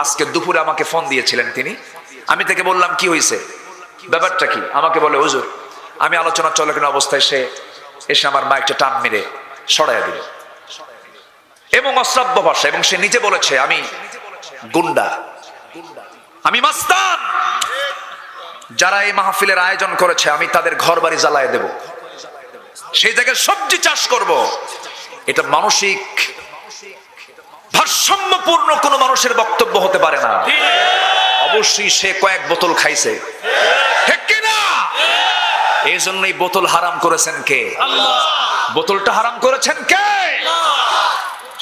আজকে দুপুরে আমাকে ফোন দিয়েছিলেন তিনি। আমি তাকে বললাম কি হয়েছে, ব্যাপারটা কি? আমাকে বলে, হুজুর, আমি আলোচনা চলাকালীন অবস্থায় সে এসে আমার মাইকটা টান মেরে সরাইয়া দিল এবং অশ্রাব্য ভাষা, এবং সে নিজে বলেছে আমি গুন্ডা, আমি মাস্তান, যারা এই মাহফিলের আয়োজন করেছে আমি তাদের ঘর বাড়ি জ্বালায় দেব, সেই জায়গায় সবজি চাষ করব। এটা মানসিক ভারসাম্যপূর্ণ কোন মানুষের বক্তব্য হতে পারে না। অবশ্যই সে কয়েক বোতল খাইছে, ঠিক কিনা? এই জন্যই বোতল হারাম করেছেন কে? বোতলটা হারাম করেছেন কে?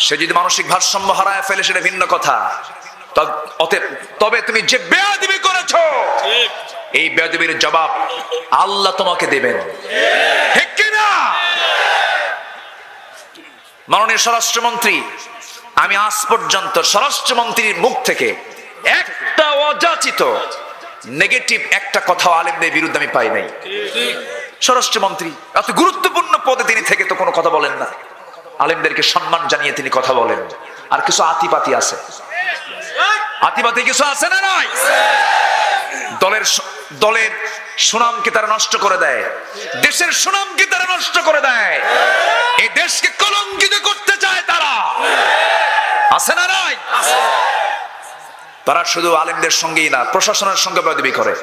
সে যদি মানসিক ভারসাম্য হারায় ফেলে সেটা ভিন্ন কথা। তবে তুমি যে বেয়াদবি করেছো এই বেয়াদবির জবাব আল্লাহ তোমাকে দেবেন, ঠিক কিনা? মাননীয় স্বরাষ্ট্রমন্ত্রী, আমি আজ পর্যন্ত স্বরাষ্ট্রমন্ত্রীর মুখ থেকে একটা অযাচিত নেগেটিভ একটা কথা আলেমদের বিরুদ্ধে আমি পাই নাই। স্বরাষ্ট্রমন্ত্রী এত গুরুত্বপূর্ণ পদে তিনি থেকে তো কোনো কথা বলেন না, আলেমদেরকে সম্মান জানিয়ে তিনি কথা বলেন। আর কিছু আতিপাতি আছে, আতিপাতি কিছু আছে না নয়? দলের সুনামকে তারা নষ্ট করে দেয়, দেশের সুনামকে তারা নষ্ট করে দেয়, এই দেশকে কলঙ্কিত করতে চায় তারা, আছে না নয়? তারা শুধু আলেমদের সঙ্গেই না, প্রশাসনের সঙ্গে বেয়াদবি করে,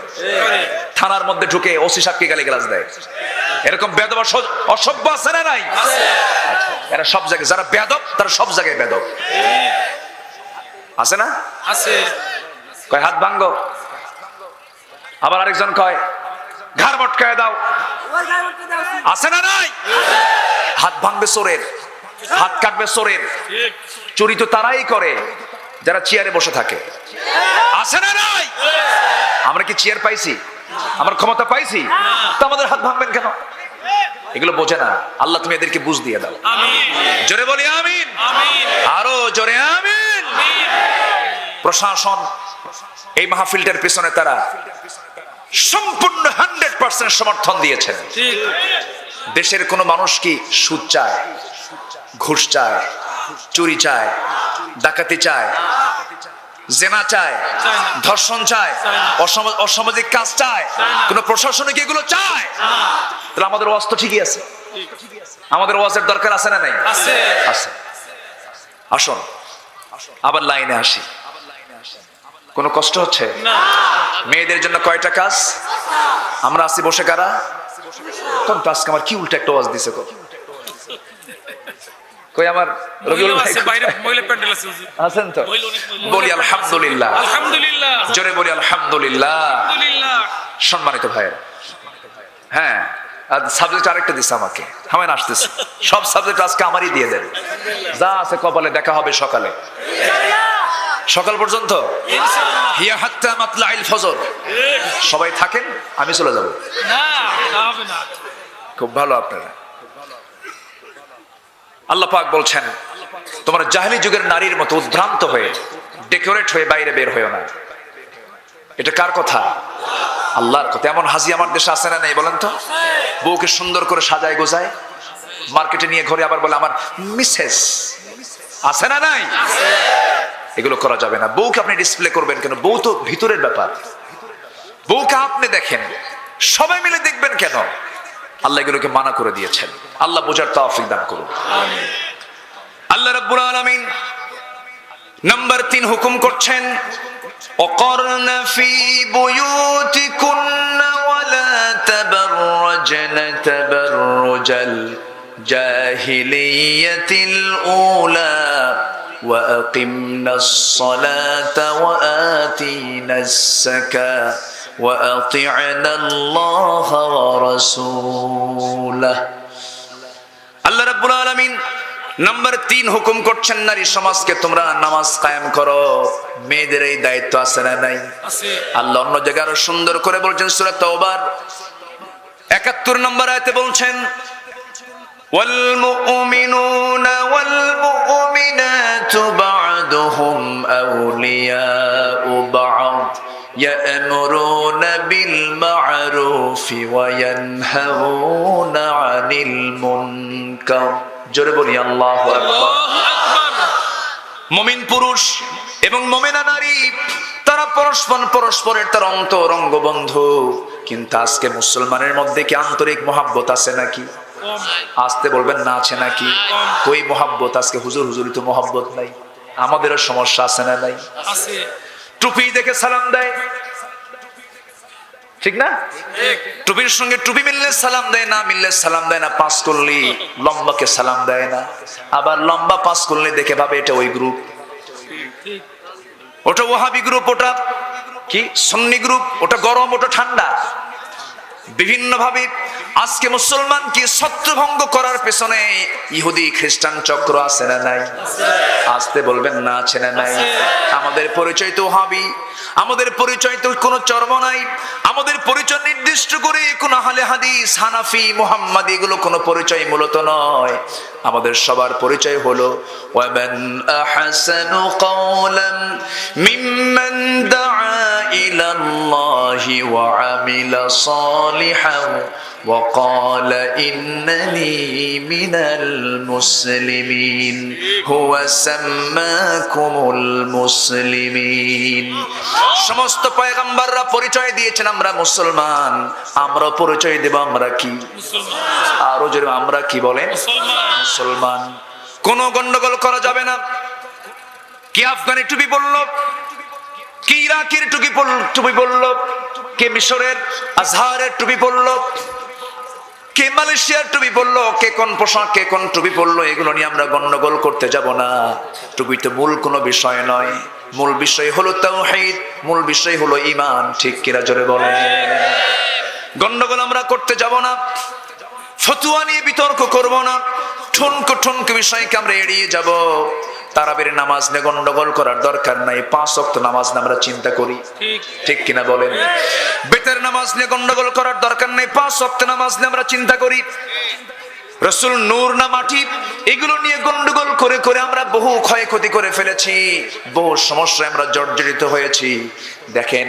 থানার মধ্যে ঢুকে ওসি সাহেবকে গালিগালাজ দেয়। এরকম বেয়াদব অসভ্য আছে না নাই? এরা সব জায়গায়, যারা বেয়াদব তারা সব জায়গায় বেয়াদব, আছে না? আছে। কয় হাত ভাঙ্গো, আবার আরেকজন কয় ঘাড় মটকায় দাও, আছে না নাই? হাত ভাঙবে চোরের, হাত কাটবে চোরের। চুরি তো তারাই করে যারা চেয়ারে বসে থাকে, আছে না নাই? আমরা কি চেয়ার পাইছি? আমরা ক্ষমতা পাইছি? তো আমাদের হাত ভাঙবেন কেন? এগুলো বোঝে না। আল্লাহ তুমি এদেরকে বুঝ দিয়ে দাও। জোরে বলি আমিন, আরো জোরে আমিন। প্রশাসন এই মাহফিলটার পেছনে তারা সম্পূর্ণ 100% সমর্থন দিয়েছেন। দেশের কোন মানুষ কি সুদ চায়, ঘুষ চায়, চুরি চায়, ডাকাতি চায়, জেনা চায়, ধর্ষণ চায়, অসামাজিক কাজ চায়? কোন প্রশাসনে কি এগুলো চায়? তাহলে আমাদের ওয়াজ তো ঠিকই আছে, আমাদের ওয়াজের দরকার আছে না নাই? আছে। আসুন আবার লাইনে আসি। কোনো কষ্ট হচ্ছে? মেয়েদের জন্য কয়টা কাজ? আমরা আসি বসে কারা? কোন আজকে আমার কি উল্টা একটা ওয়াজ দিছে? কই আমার রবিউল ভাই আছেন তো? বলি আলহামদুলিল্লাহ, আলহামদুলিল্লাহ, জোরে বলি আলহামদুলিল্লাহ। সম্মানিত ভাইয়েরা, হ্যাঁ সাবজেক্ট আরেকটা দিছে আমাকে, হামেন আসতেছে। সব সাবজেক্ট আজকে আমারই দিয়ে দেন, যা আছে কপালে দেখা হবে সকালে, সকাল পর্যন্ত। হিয়া হাত্তা মাতলাইল ফজর, সবাই থাকেন, আমি চলে যাব। খুব ভালো আপনারা। আল্লাহ পাক বলছেন তোমরা জাহেলি যুগের নারীর মতো উদ্ভ্রান্ত হয়ে ডেকোরেট হয়ে বাইরে বের হয়েও না। এটা কার কথা? আল্লাহর কথা। এমন হাজি আমার দেশে আছে না নেই বলেন তো? বউকে সুন্দর করে সাজায় গোজায় মার্কেটে নিয়ে ঘরে আবার বলে আমার মিসেস, আছে না নাই? এগুলো করা যাবে না। বউকে আপনি ডিসপ্লে করবেন কেন? বউ তো ভিতরের ব্যাপার। বউকে আপনি দেখেন, সবাই মিলে দেখবেন কেন? আল্লাহ এগুলোকে মানা করে দিয়েছেন। আল্লাহ বোঝার তৌফিক দান করুন। আল্লাহ রাব্বুল আলামিন নাম্বার 3 হুকুম করছেন ওয়াকারনা ফি বুয়ুতিকুন্না ওয়ালা তাবাররাজনা তাবাররুজাল জাহিলিয়াতিল উলা ওয়াকিমনাস সালাতা ওয়াআতিনাস যাকাত وأطعنا الله ورسوله। আল্লাহ রাব্বুল আলামিন নাম্বার 3 হুকুম করছেন নারী সমাজকে তোমরা নামাজ কায়েম করো। মেয়েদের এই দায়িত্ব আছে না নাই? আল্লাহ অন্য জায়গায় আরো সুন্দর করে বলছেন সূরা তাওবার 71 নম্বর আয়াতে বলছেন ওয়াল মুমিনুনা ওয়াল মুমিনাতু বা'দুহুম আউলিয়াউ বা'দ يأمرون بالمعروف وينهون عن المنكر। জোরে বলি আল্লাহু আকবার। মুমিন পুরুষ এবং মুমিনা নারী তারা পরস্পরের তার অন্তরঙ্গ বন্ধু। কিন্তু আজকে মুসলমানের মধ্যে কি আন্তরিক মহাব্বত আছে নাকি? আসতে বলবেন না আছে নাকি? ওই মহাব্বত আজকে হুজুরি তো মহাব্বত নাই। আমাদেরও সমস্যা আছে না নাই? আছে। টুপি দেখে সালাম দেয়, ঠিক না? টুপির সঙ্গে টুপি মিললে সালাম দেয় না, মিললে সালাম দেয় না। পাস করলে লম্বাকে সালাম দেয় না, আবার লম্বা পাস করলে দেখে ভাবে এটা ওই গ্রুপ, ওটা ওয়াহাবি গ্রুপ, ওটা কি সুন্নি গ্রুপ, ওটা গরম, ওটা ঠান্ডা। বিভিন্ন ভাবে আজকে মুসলমানকে ছত্রভঙ্গ করার পেছনে ইহুদি খ্রিস্টান চক্র আছে না নাই? আসতে বলবেন না, আছে না নাই? আমাদের পরিচয় তো ওয়াহাবি, আমাদের পরিচয় তো কোনো চর্ম নাই, আমাদের পরিচয় নির্দিষ্ট করে কোন আহলে হাদিস, হানাফি, মুহাম্মাদি এগুলো কোনো পরিচয় মূলত নয়। আমাদের সবার পরিচয় হলো ওয়ামান আহসানু কাওলাম মিম্মান দাআ ইলাল্লাহি ওয়া আমিলা সালিহান ওয়া ক্বালা ইন্নানি মিনাল মুসলিমিন হুয়া সাম্মাকুমুল মুসলিমিন। সমস্ত পয়গম্বররা পরিচয় দিয়েছেন আমরা মুসলমান, আমরা পরিচয় দেব আমরা কি? আরো জোরে আমরা কি বলেন? মুসলমান। কোনো গন্ডগোল করা যাবে না। কে আফগানি টুপি পরলো, কে ইরাকের টুপি পরলো, কে মিশরের আজহারের টুপি পরলো, কে মালয়েশিয়ার টুপি পরলো, কে কোন পোশাক, কে কোন টুপি পরলো, এগুলো নিয়ে আমরা গন্ডগোল করতে যাব না। টুপি তো মূল কোনো বিষয় নয়, মূল বিষয় হলো তাওহীদ, মূল বিষয় হলো ঈমান। ঠিক কিনা জোরে বলেন? গন্ডগোল আমরা করতে যাব না, ফতুয়া নিয়ে বিতর্ক করব না, ঠুনকো ঠুনকো বিষয়কে আমরা এড়িয়ে যাব। তারাবির নামাজ নিয়ে গন্ডগোল করার দরকার নাই, 5 ওয়াক্ত নামাজ নিয়ে আমরা চিন্তা করি। ঠিক কিনা বলেন? বেতের নামাজ নিয়ে গন্ডগোল করার দরকার নেই, 5 ওয়াক্ত নামাজ নিয়ে আমরা চিন্তা করি। রসুল নূর না মাটি, এগুলো নিয়ে গন্ডগোল করে করে আমরা বহু ক্ষয়ক্ষতি করে ফেলেছি, বহু সমস্যায় আমরা জর্জরিত হয়েছি। দেখেন,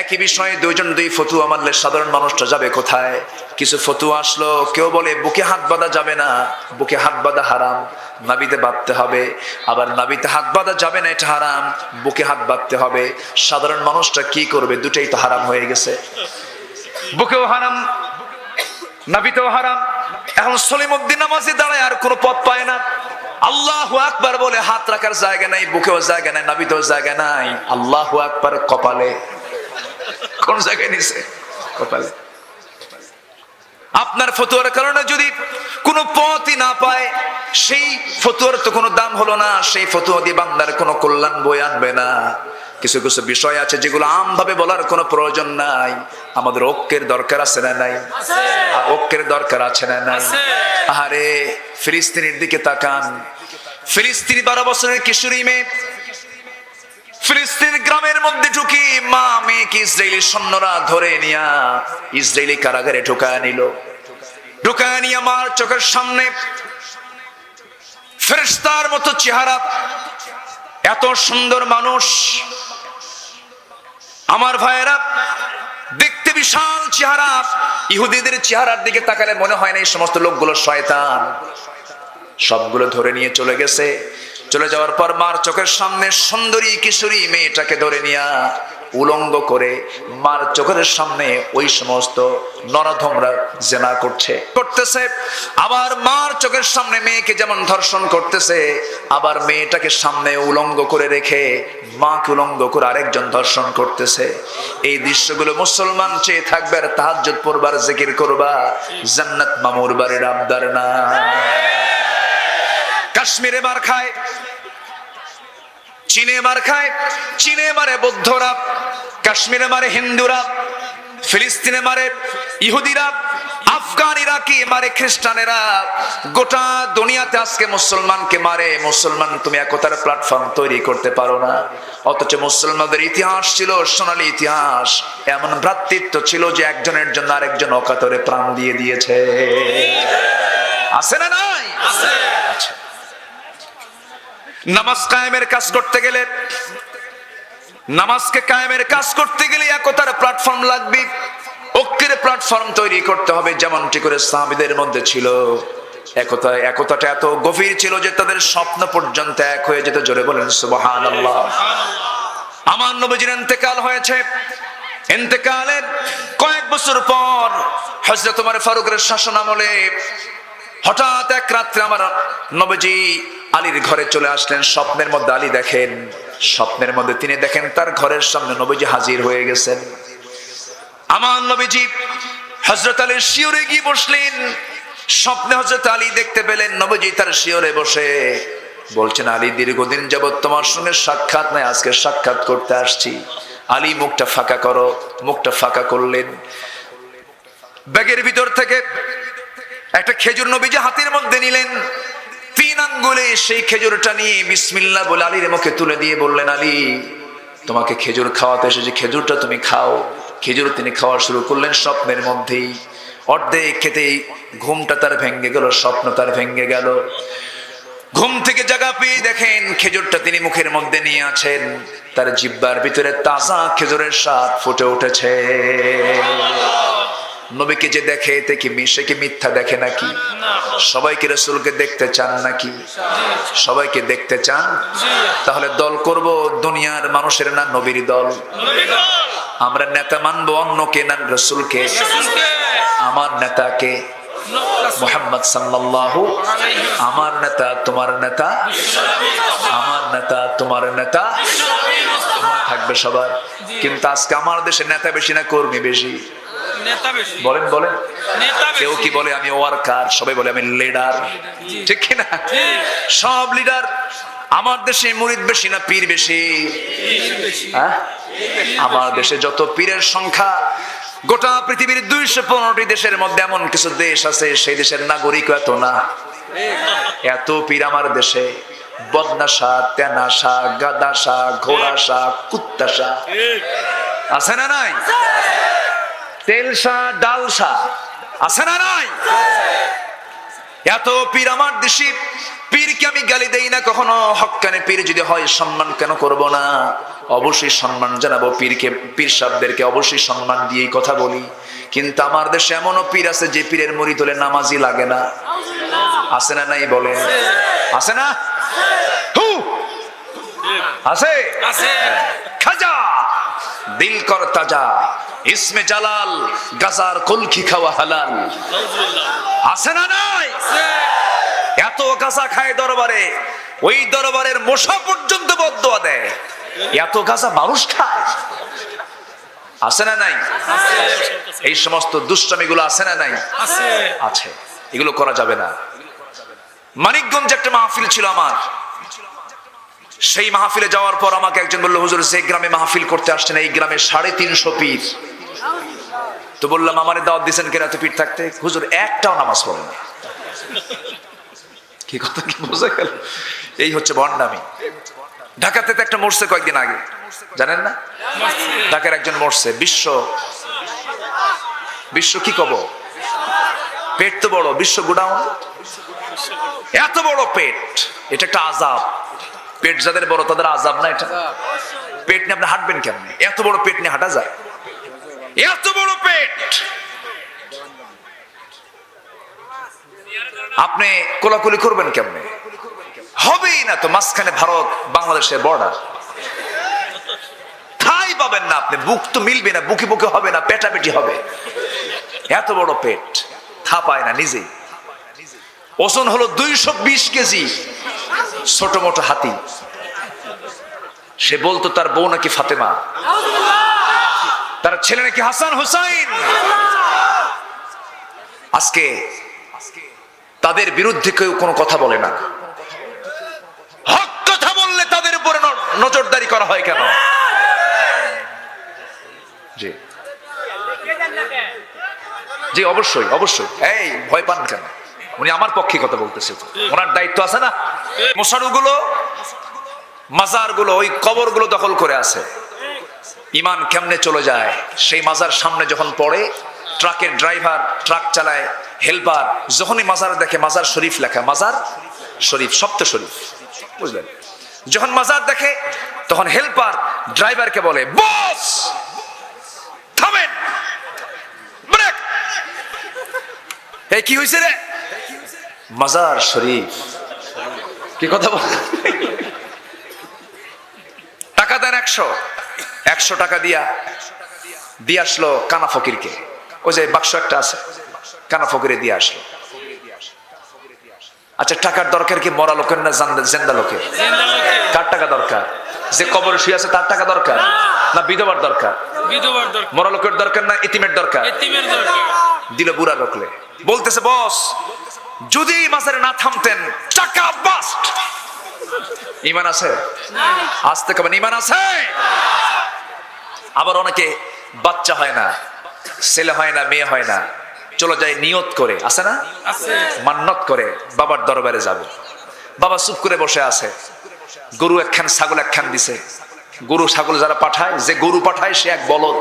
একই বিষয়ে দুই ফতুয়া মানলে সাধারণ মানুষটা যাবে কোথায়? কিছু ফতুয়া আসলো, কেউ বলে বুকে হাত বাঁধা যাবে না, বুকে হাত বাঁধা হারাম, নাভিতে বাঁধতে হবে। আবার নাভিতে হাত বাঁধা যাবে না, এটা হারাম, বুকে হাত বাঁধতে হবে। সাধারণ মানুষটা কি করবে? দুটাই তো হারাম হয়ে গেছে, বুকেও হারাম, নাভিতেও হারাম। এখন সলিমুদ্দিন নামাজে দাঁড়ায় আর কোনো পথ পায় না। আল্লাহু আকবার বলে হাত রাখার জায়গা নাই, বুকেও জায়গা নাই, নাভিতেও জায়গা নাই। আল্লাহু আকবার কপালে, কোন জায়গায় নিছে? কপালে। আপনার ফতুয়ার কারণে যদি কোনো পথই না পায়, সেই ফতুয়ার তো কোনো দাম হলো না, সেই ফতুয়া দিয়ে বান্দার কোনো কল্যাণ বয়ে আনবে না। কিছু কিছু বিষয় আছে যেগুলো আমভাবে বলার কোনো প্রয়োজন নাই। আমাদের ঐক্যের দরকার আছে না নাই? ঐক্যের দরকার আছে না নাই? আরে ফিলিস্তিনের দিকে তাকান, ফিলিস্তিনি 12 বছরের কিশোরী মেয়ে ফিলিস্তিন গ্রামের মধ্যে ঢুকি মা মেয়েকে ইসরায়েলি সৈন্যরা ধরে নিয়া ইসরায়েলি কারাগারে ঢুকায় নিল। ঢুকায় নিয়ে আমার চোখের সামনে ফেরেশতার মতো চেহারা, এত সুন্দর মানুষ, আমার ভাইয়েরা দেখতে বিশাল চেহারা। ইহুদিদের চেহারার দিকে তাকালে মনে হয় না এই সমস্ত লোকগুলো শয়তান। সবগুলো ধরে নিয়ে চলে গেছে। চলে যাওয়ার পর মার চোখের সামনে সুন্দরী কিশোরী মেয়েটাকে ধরে নিয়ে উলঙ্গ করে মার চোখের সামনে ওই সমস্ত নরাধমরা জেনা করতেছে। আবার মার চোখের সামনে মেয়েকে যেমন ধর্ষণ করতেছে, আবার মেয়েটাকে সামনে উলঙ্গ করে রেখে মাকে উলঙ্গ করে আরেকজন ধর্ষণ করতেছে। এই দৃশ্যগুলো মুসলমান চেয়ে থাকবে আর তাহাজ্জুদ পড়বার, জিকির করবা, জান্নাত মামুর বাড়ির আবদার না। কাশ্মীরে মার খায়, চীনে মার খায়, চীনে মারে বৌদ্ধরা, কাশ্মীরে মারে হিন্দুরা, ফিলিস্তিনে মারে ইহুদিরা, আফগান ইরাকি মারে খ্রিস্টানেরা। গোটা দুনিয়াতে আজকে মুসলমানকে মারে। মুসলমান তুমি একতার প্ল্যাটফর্ম তৈরি করতে পারো না। অথচ মুসলমানদের ইতিহাস ছিল সোনালী ইতিহাস। এমন ভ্রাতৃত্ব ছিল যে একজনের জন্য আরেকজন অকাতরে প্রাণ দিয়ে দিয়েছে। আছে না নাই? আছে। নামাজ কায়েমের কাজ করতে গেলে, নামাজকে কায়েমের কাজ করতে গেলে একতার প্ল্যাটফর্ম লাগবে, ঐক্যের প্ল্যাটফর্ম তৈরি করতে হবে। যেমনটি করে সাহাবীদের মধ্যে ছিল একতাটা এত গভীর ছিল যে তাদের স্বপ্ন পর্যন্ত এক হয়ে যেত। জোরে বলেন সুবহানাল্লাহ। আমার নবীজির ইন্তেকাল হয়েছে। ইন্তেকালের কয়েক বছর পর হযরত ওমর ফারুকের শাসন আমলে হঠাৎ এক রাত্রে আমার নবীজি আলীর ঘরে চলে আসলেন। স্বপ্নের মধ্যে আলী দেখেন, স্বপ্নের মধ্যে তিনি দেখেন তার ঘরের সামনে নবীজি হাজির হয়ে গেছেন। আমার নবীজি হযরত আলীর শিয়রে গিয়ে বসলেন। স্বপ্নে হযরত আলী দেখতে পেলেন নবীজি তার শিয়রে বসে বলছেন, আলী দীর্ঘদিন যাবত তোমার সঙ্গে সাক্ষাৎ নাই, আজকে সাক্ষাৎ করতে আসছি। আলী মুখটা ফাঁকা করো। মুখটা ফাঁকা করলেন। ব্যাগের ভিতর থেকে একটা খেজুর নবীজি হাতের মধ্যে নিলেন। 3 আঙ্গুলে সেই খেজুরটা নিয়ে বিসমিল্লাহ বলে আলীর মুখে তুলে দিয়ে বললেন, আলী তোমাকে খেজুর খাওয়াতে এসেছি, খেজুরটা তুমি খাও। খেজুর তিনি খাওয়া শুরু করলেন। স্বপ্নের মধ্যেই অর্ধেক খেতেই ঘুমটা তার ভেঙে গেল, স্বপ্ন তার ভেঙে গেল। ঘুম থেকে জাগা পেয়ে দেখেন খেজুরটা তিনি মুখের মধ্যে নিয়ে আছেন। তার জিহ্বার ভিতরে তাজা খেজুরের স্বাদ ফুটে উঠেছে। নবীকে যে দেখে এতে কি সে কি মিথ্যা দেখে নাকি? সবাইকে রাসূলকে দেখতে চান নাকি? সবাইকে দেখতে চান? তাহলে দল করব দুনিয়ার মানুষের না নবীর দল? আমরা নেতা মানবো অন্যকে না রাসূলকে? আমার নেতাকে মুহাম্মদ সাল্লাল্লাহু, আমার নেতা তোমার নেতা, আমার নেতা তোমার নেতা থাকবে সবার। কিন্তু আজকে আমার দেশে নেতা বেশি না কর্মী বেশি? বলেন বলেন। কেউ কি বলে আমি ওয়ার্কার, সবাই বলে আমি লিডার, ঠিক কিনা? সব লিডার। আমার দেশে মুরিদ বেশি না পীর বেশি? আমার দেশে যত পীরের সংখ্যা, গোটা পৃথিবীর 215টি দেশের মধ্যে এমন কিছু দেশ আছে সেই দেশের নাগরিক এত না। এত পীর আমার দেশে। বদনাশা, তেনাশা, গাদাশা, ঘোড়াশা, কুত্তাশা আছে না নাই? তেলসা, ডালসা আছে না নাই? এত পীর আমার দেশে। পীরকে আমি গালি দেই না কখনো। হক্কানে পীর যদি হয় সম্মান কেন করব না? অবশ্যই সম্মান জানাবো পীরকে, পীর সাহেবদেরকে অবশ্যই সম্মান দিয়েই কথা বলি। কিন্তু আমার দেশে এমনও পীর আছে যে পীরের মুরিদ হলে নামাজই লাগে না। আছে না নাই বলেন? আছে না? আছে। খাজা দিল কর তাজা, ইসমে জালাল, গাজার কলকি খাওয়া হালাল। আছে না নাই? এত গাজা খায় দরবারে, ওই দরবারের মশা পর্যন্ত বদদোয়া দেয়। এত গাজা মানুষ খায়। আছে না নাই? এই সমস্ত দুষ্টামিগুলো আছে না নাই? আছে। এগুলো করা যাবে না। মানিকগঞ্জে একটা মাহফিল ছিল আমার। সেই মাহফিলে যাওয়ার পর আমাকে একজন বলল, হুজুর যে গ্রামে মাহফিল করতে আসছেন এই গ্রামে 350 পীর। তো বললাম আমারে দাওয়াত দিয়েছেন কেন এত পীর থাকতে? হুজুর একটাও নামাজ পড়ে না। কি কথা কি বোঝা গেল? এই হচ্ছে ভণ্ডামি। ঢাকাতে তো একটা মরছে কয়েকদিন আগে, জানেন না? ঢাকার একজন মরছে। বিশ্ব কি কব, পেট তো বড়, বিশ্ব গোডাউন। এত বড় পেট, এটা একটা আযাব। পেট যাদের বড় তাদের আযাব না এটা? পেট নিয়ে আপনি হাঁটবেন কেমনে? এত বড় পেট নিয়ে হাঁটা যায়? এত বড় পেট আপনি কোলাকুলি করবেন কেমনে? হবেই না তো। মাঝখানে ভারত বাংলাদেশের বর্ডার, ঠাই পাবেন না আপনি। বুক তো মিলবে না, বুকে বুকে হবে না, পেটাপেটি হবে। এত বড় পেট, থা পায় না নিজেই। ওজন হলো 220 কেজি। ছোট মোটো হাতি। সে বলতো তার বউ নাকি ফাতেমা, তার ছেলে নাকি হাসান হুসাইন। আজকে তাদের বিরুদ্ধে কেউ কোনো কথা বলে না। হক কথা বললে তাদের উপরে নজরদারি করা হয় কেন? জি জি, অবশ্যই অবশ্যই। এই ভয় পান কেন? উনি আমার পক্ষে কথা বলতেছে, ওনার দায়িত্ব আছে না? মশারুগুলো, মাজারগুলো, ওই কবরগুলো দখল করে আছে। ইমান কেমনে চলে যায়? সেই মাজার সামনে যখন পড়ে, ট্রাকের ড্রাইভার ট্রাক চালায়, হেল্পার যখনই মাজার দেখে, মাজার শরীফ লেখা, মাজার শরীফ, সপ্ত শরীফ, বুঝলেন? যখন মাজার দেখে তখন হেল্পার ড্রাইভারকে বলে, বস থামেন, ব্রেক। এই কি হয়েছে রে? মাজার শরীফ। কি কথা বল? টাকা দেন 100 টাকা দিয়ে আসলো কানা ফকিরকে। ওই যে বাক্স একটা আছে, কানা ফকিরে দিয়ে আসলো। আচ্ছা, টাকার দরকার কি মরা লোকের না জিন্দা লোকের? জিন্দা লোকে। কার টাকা দরকার? যে কবরে শুয়ে আছে তার টাকা দরকার না বিধবার দরকার? বিধবার দরকার। মরা লোকের দরকার না এতিমের দরকার? এতিমের দরকার। দিল বুড়া লোকলে বলতেছে, বস যদি এই মাজারে না থামতেন টাকা বাস্ট। ইমান আছে? আসতে কবেন ইমান আছে? আবার অনেকে বাচ্চা হয় না, ছেলে হয় না, মেয়ে হয় না, চলে যায় নিয়ত করে, আছে না, আছে। মান্নত করে বাবার দরবারে যাব। বাবা চুপ করে বসে আছে, গরু একখান ছাগল একখান দিছে। গরু ছাগল যারা পাঠায়, যে গরু পাঠায় সে এক বলদ,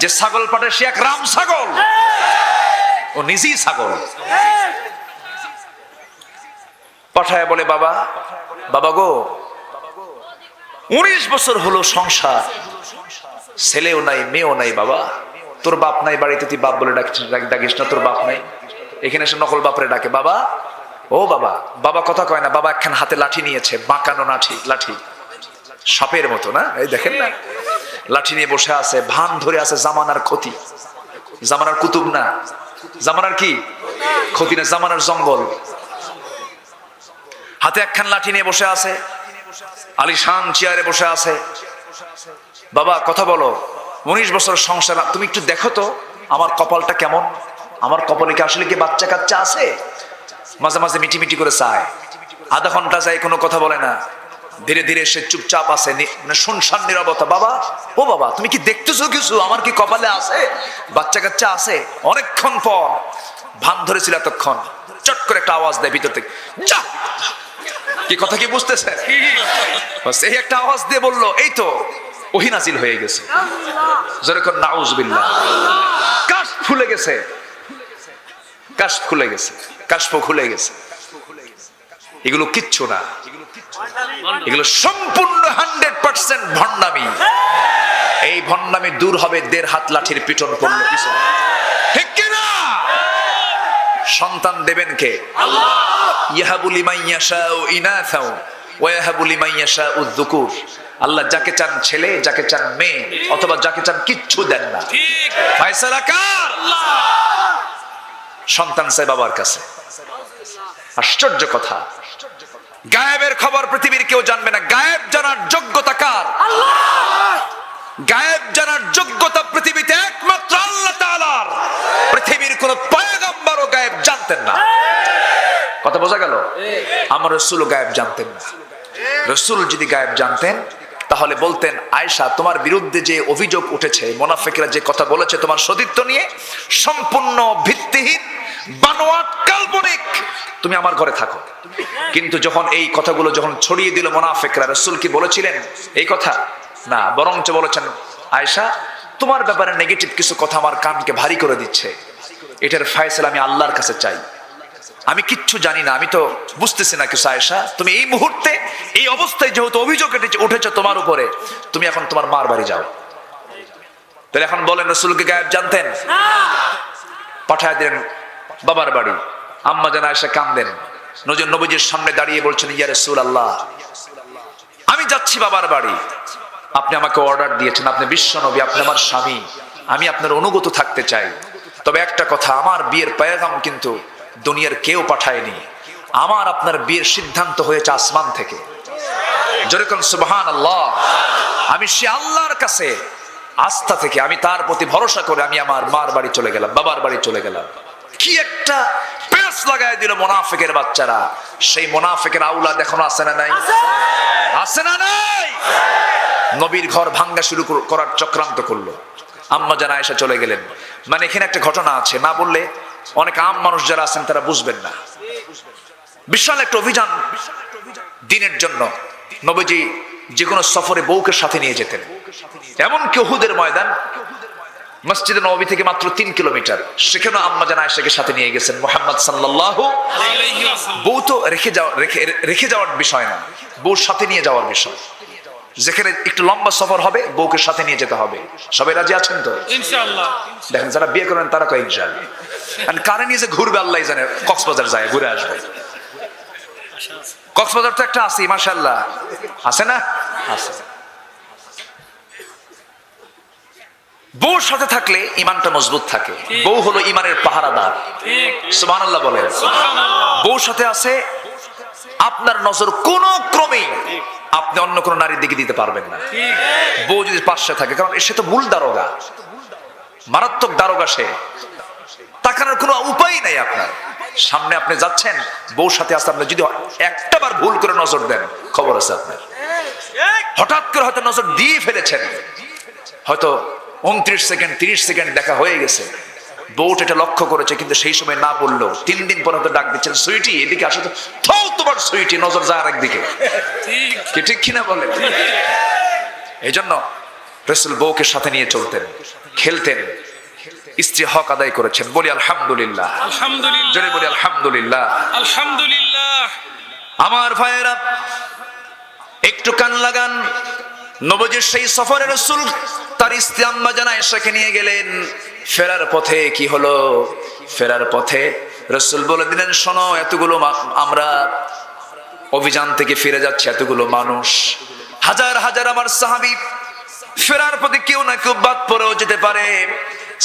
যে ছাগল পাঠায় সে এক রাম ছাগল, ও নিজেই ছাগল। পাঠায় বলে, বাবা বাবা গো, 19 বছর হলো সংসার, ছেলেও নাই মেয়েও নাই, বাবা তোর বাপ নাই বাড়িতে, তুই বাপ বলে ডাকিস না, তোর বাপ নাই। এখানে এসে নকল বাপরে ডাকে, বাবা ও বাবা। বাবা কথা কয় না, বাবা একখান হাতে লাঠি নিয়েছে, বাঁকানো লাঠি, সাপের মতো না, এই দেখেন না, লাঠি নিয়ে বসে আছে, ভান ধরে আছে জামানার ক্ষতি, জামানার কুতুব না, জামানার কি ক্ষতি না, জামানার জঙ্গল। হাতে একখান লাঠি নিয়ে বসে আছে, আলিশান চেয়ারে বসে আছে। বাবা কথা বলো, 19 বছর সংসার, তুমি একটু দেখো তো আমার কপালটা কেমন, আমার কপালে কি আসলে কি বাচ্চা কাচ্চা আছে? মাঝে মাঝে মিটি করে চায়, আধা ঘন্টা যায় কোনো কথা বলে না, ধীরে ধীরে সে চুপচাপ আছে, মানে শুনশান নীরবতা। বাবা ও বাবা, তুমি কি দেখতেছো কিছু, আমার কি কপালে আছে বাচ্চা কাচ্চা আছে? অনেকক্ষণ পর ভান ধরেছিল এতক্ষণ, চট করে একটা আওয়াজ দেয় ভিতর থেকে, যা। কি কথা কি বুঝতেছে? এই একটা আওয়াজ দিয়ে বললো, এই তো ওহী নাজিল হয়ে গেছে। যেরকম নাউজুবিল্লাহ, কাশ খুলে গেছে, কাশ খুলে গেছে, কাশফ খুলে গেছে। এগুলো কিচ্ছু না, এগুলো সম্পূর্ণ 100% ভণ্ডামি। এই ভণ্ডামি দূর হবে 1.5 হাত লাঠির পিটন করলে পিছনে, ঠিক কিনা? সন্তান দেবেন কে? আল্লাহ। ইয়াহাবু লিমান ইয়াশাউ ইনাসাও ওয়া ইয়াহাবু লিমান ইয়াশাউ যুকুর। আল্লাহ যাকে চান ছেলে, যাকে চান মেয়ে, অথবা যাকে চান কিচ্ছু দেন না। ঠিক। ফয়সালা কার? আল্লাহ। সন্তান চাই বাবার কাছে। আশ্চর্য কথা, গায়েবের খবর পৃথিবীর কেউ জানবে না। গায়েব জানার যোগ্যতা কার? আল্লাহ। গায়েব জানার যোগ্যতা পৃথিবীতে একমাত্র আল্লাহ তাআলার। পৃথিবীর কোন পয়গম্বরও গায়েব জানতেন না। কথা বোঝা গেল? আমার রাসূল গায়েব জানতেন না। রাসূল যদি গায়েব জানতেন তাহলে বলতেন, আয়েশা তোমার বিরুদ্ধে যে অভিযোগ উঠেছে, মুনাফিকরা যে কথা বলেছে তোমার সতীত্ব নিয়ে, সম্পূর্ণ ভিত্তিহীন, বানোয়াট, কাল্পনিক, তুমি আমার ঘরে থাকো। কিন্তু যখন এই কথাগুলো যখন ছড়িয়ে দিল মুনাফিকরা, রাসূল কি বলেছিলেন এই কথা? না, বরঞ্চ বলেছেন, আয়েশা তোমার ব্যাপারে নেগেটিভ কিছু কথা আমার কানকে ভারী করে দিচ্ছে, এটার ফয়সালা আমি আল্লাহর কাছে চাই। আমি কিচ্ছু জানি না, আমি তো বুঝতেছি না কিছু। আয়েশা তুমি এই মুহূর্তে এই অবস্থায় যেহেতু অভিযোগ উঠেছে তোমার উপরে, তুমি এখন তোমার মার বাড়ি যাও। তাহলে এখন বলেন, রাসূলকে গায়েব জানতেন? পাঠায় দিলেন বাবার বাড়ি। আম্মা জান আয়েশা কাঁদেন, নবীজির সামনে দাঁড়িয়ে বলছেন, ইয়া রাসূলুল্লাহ আমি যাচ্ছি বাবার বাড়ি, আপনি আমাকে অর্ডার দিয়েছেন, আপনি বিশ্ব নবী, আপনি আমার স্বামী, আমি আপনার অনুগত থাকতে চাই। তবে একটা কথা, আমার বিয়ের পয়গাম কিন্তু দুনিয়ার কেউ পাঠায়নি, আমার আপনার বিয়ের সিদ্ধান্ত হয়েছে আসমান থেকে। যেরকম সুবহানাল্লাহ, আমি সে আল্লাহর কাছে আস্থা থেকে, আমি তার প্রতি ভরসা করে আমি আমার মার বাড়ি চলে গেলাম, বাবার বাড়ি চলে গেলাম। কি একটা পেস লাগায় দিল মুনাফিকের বাচ্চারা। সেই মুনাফিকের আওলাদ এখনো আছে না নাই? আছে না নাই? নবীর ঘর ভাঙ্গা শুরু করার চক্রান্ত করলো। আম্মা জান আয়েশা চলে গেলেন। মানে এখানে একটা ঘটনা আছে, না বললে অনেক আম মানুষ যারা আছেন তারা বুঝবেন না। বিশাল একটা অভিযান দিনের জন্য নবীজি যে কোনো সফরে বউকে সাথে নিয়ে যেতেন। এমনকি উহুদের ময়দান মসজিদে নববী থেকে মাত্র 3 কিলোমিটার, সেখানে আম্মা জান আয়েশাকে সাথে নিয়ে গেছেন মুহাম্মদ সাল্লাল্লাহু আলাইহি ওয়াসাল্লাম। বউ তো রেখে যাওয়ার বিষয় না, বউ সাথে নিয়ে যাওয়ার বিষয়। যেখানে একটু লম্বা সফর হবে বউকে সাথে নিয়ে যেতে হবে। সবাই রাজি আছেন তো? ইনশাআল্লাহ। দেখেন যারা বিয়ে করেন তারা কয় ইনশাআল্লাহ, আর কারে নিয়ে যে ঘুরবে আল্লাহ জানে, কক্সবাজার যায় ঘুরে আসবে। কক্সবাজার তো একটা আছে মাশাআল্লাহ, আছে না? আছে। বউর সাথে থাকলে ইমানটা মজবুত থাকে। বউ হলো ইমানের পাহারাদার। ঠিক সুবহানাল্লাহ বলেন। সুবহানাল্লাহ বউর সাথে আছে, আপনার নজর কোনো ক্রমেই আপনি অন্য কোনো নারীর দিকে দিতে পারবেন না। ঠিক বউ যদি পাশে থাকে, কারণ সে তো মূল দারোগা, মারাত্মক দারোগা সে, তাকানোর কোনো উপায় নাই। আপনার সামনে আপনি যাচ্ছেন, বউর সাথে আসতে আপনি যদি একটা বার ভুল করে নজর দেন, খবর আছে আপনার। হঠাৎ করে হয়তো নজর দিয়ে ফেলেছেন, হয়তো 29 সেকেন্ড 30 সেকেন্ড দেখা হয়ে গেছে, বউটা এটা লক্ষ্য করেছে, কিন্তু সেই সময় না বললো, 3 দিন পর হয়তো ডাক দিচ্ছেন, সুইটি এদিকে আসো তো, থৌ তোমার সুইটি, নজর যায় আর একদিকে। ঠিক কি ঠিক কিনা বলেন? এই জন্য রাসূল বউকে সাথে নিয়ে চলতেন, খেলতেন, স্ত্রী হক আদায় করেছেন। বলি আলহামদুলিল্লাহ, আলহামদুলিল্লাহ জোরে বলি আলহামদুলিল্লাহ। আলহামদুলিল্লাহ। আমার ভাইয়েরা, একটু কান লাগান। নবীজির সেই সফরে রাসূল তার স্ত্রী আম্মা জানা আয়েশাকে নিয়ে গেলেন। ফেরার পথে কি হলো? ফেরার পথে রাসূল বলে দিলেন, শোনো, এতগুলো আমরা অভিযান থেকে ফিরে যাচ্ছি, এতগুলো মানুষ, হাজার হাজার আমার সাহাবী, ফেরার পথে কেউ না কেউ বাদ পড়েও যেতে পারে।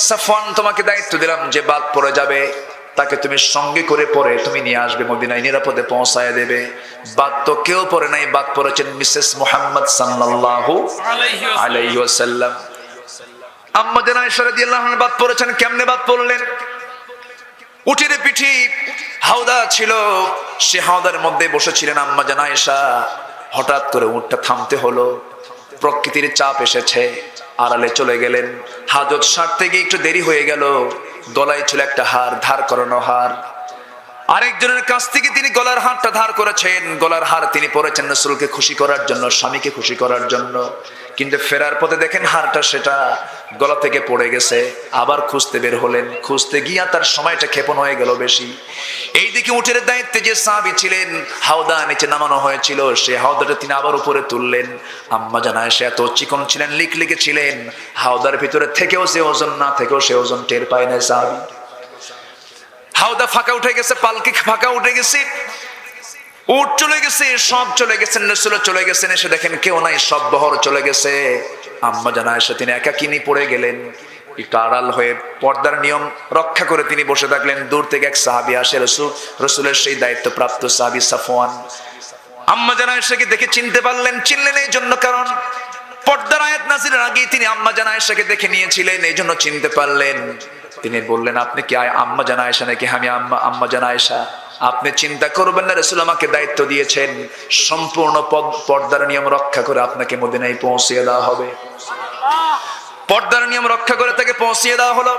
সাফওয়ান, তোমাকে দায়িত্ব দিলাম, যে বাদ পড়ে যাবে তাকে তুমি সঙ্গে করে পরে তুমি নিয়ে আসবে, মদিনায় নিরাপদে পৌঁছায় দেবে। বাদ তো কেউ পড়ে নাই, বাদ পড়েছেন মিসেস মুহাম্মদ সাল্লাল্লাহু আলাইহি ওয়াসাল্লাম। আম্মা জানা আয়েশা রাদিয়াল্লাহু আনহা বাদ পড়েছেন। কেমনে বাদ পড়লেন? উটের পিঠে হাওদা ছিল, সে হাওদার মধ্যে বসেছিলেন আম্মা জানা আয়েশা। হঠাৎ করে উটটা থামতে হলো, প্রকৃতির চাপ এসেছে, আড়ালে চলে গেলেন। হাজত সারতে গিয়ে একটু দেরি হয়ে গেল। গলায় ছিল একটা হার, ধার করানো হার। আরেকজনের কাছ থেকে তিনি গলার হারটা ধার করেছেন। গলার হার তিনি পরেছেন রাসূলকে খুশি করার জন্য, স্বামীকে খুশি করার জন্য। কিন্তু ফেরার পথে দেখেন হারটা সেটা গলা থেকে পড়ে গেছে। আবার খুঁজতে বের হলেন, খুঁজতে গিয়া তার সময়টা ক্ষেপণ হয়ে গেল বেশি। এইদিকে উটের দায়িত্বে যে সাহাবী ছিলেন, হাওদা নিচে নামানো হয়েছিল, সে হাওদাটা তিনি আবার উপরে তুললেন। আম্মা জানা আয়েশা এত চিকন ছিলেন, লিকলিকে ছিলেন, হাওদার ভিতরে থেকেও সে ওজন, না থেকেও সে ওজন টের পায় না সাহাবী। হাওদা ফাঁকা উঠে গেছে, পালকি ফাঁকা উঠে গেছে, উট চলে গেছে, সব চলে গেছেন, রাসূল চলে গেছেন। এসে দেখেন কেউ নাই, সব বহর চলে গেছে। আম্মা জানা আয়েশা তিনি একাকিনী পড়ে গেলেন। একটু আড়াল হয়ে পর্দার নিয়ম রক্ষা করে তিনি বসে থাকলেন। দূর থেকে এক সাহাবী আসে, রাসূলের সেই দায়িত্বপ্রাপ্ত সাহাবী সাফওয়ান। আম্মা জানা আয়েশাকে দেখে চিনতে পারলেন। চিনলেন এই জন্য, কারণ পর্দার আয়াত নাযিলের আগেই তিনি আম্মা জানা আয়েশাকে দেখে নিয়েছিলেন, এই জন্য চিনতে পারলেন। তিনি বললেন, আপনি কি আম্মা জানা আয়েশা নাকি? আমি আম্মা জানা আয়েশা। আপনি চিন্তা করবেন না, রাসূল আমাকে দায়িত্ব দিয়েছেন, সম্পূর্ণ পর্দার নিয়ম রক্ষা করে আপনাকে মদিনায় পৌঁছিয়ে দেওয়া হবে। পর্দার নিয়ম রক্ষা করে তাকে পৌঁছিয়ে দেওয়া হলো।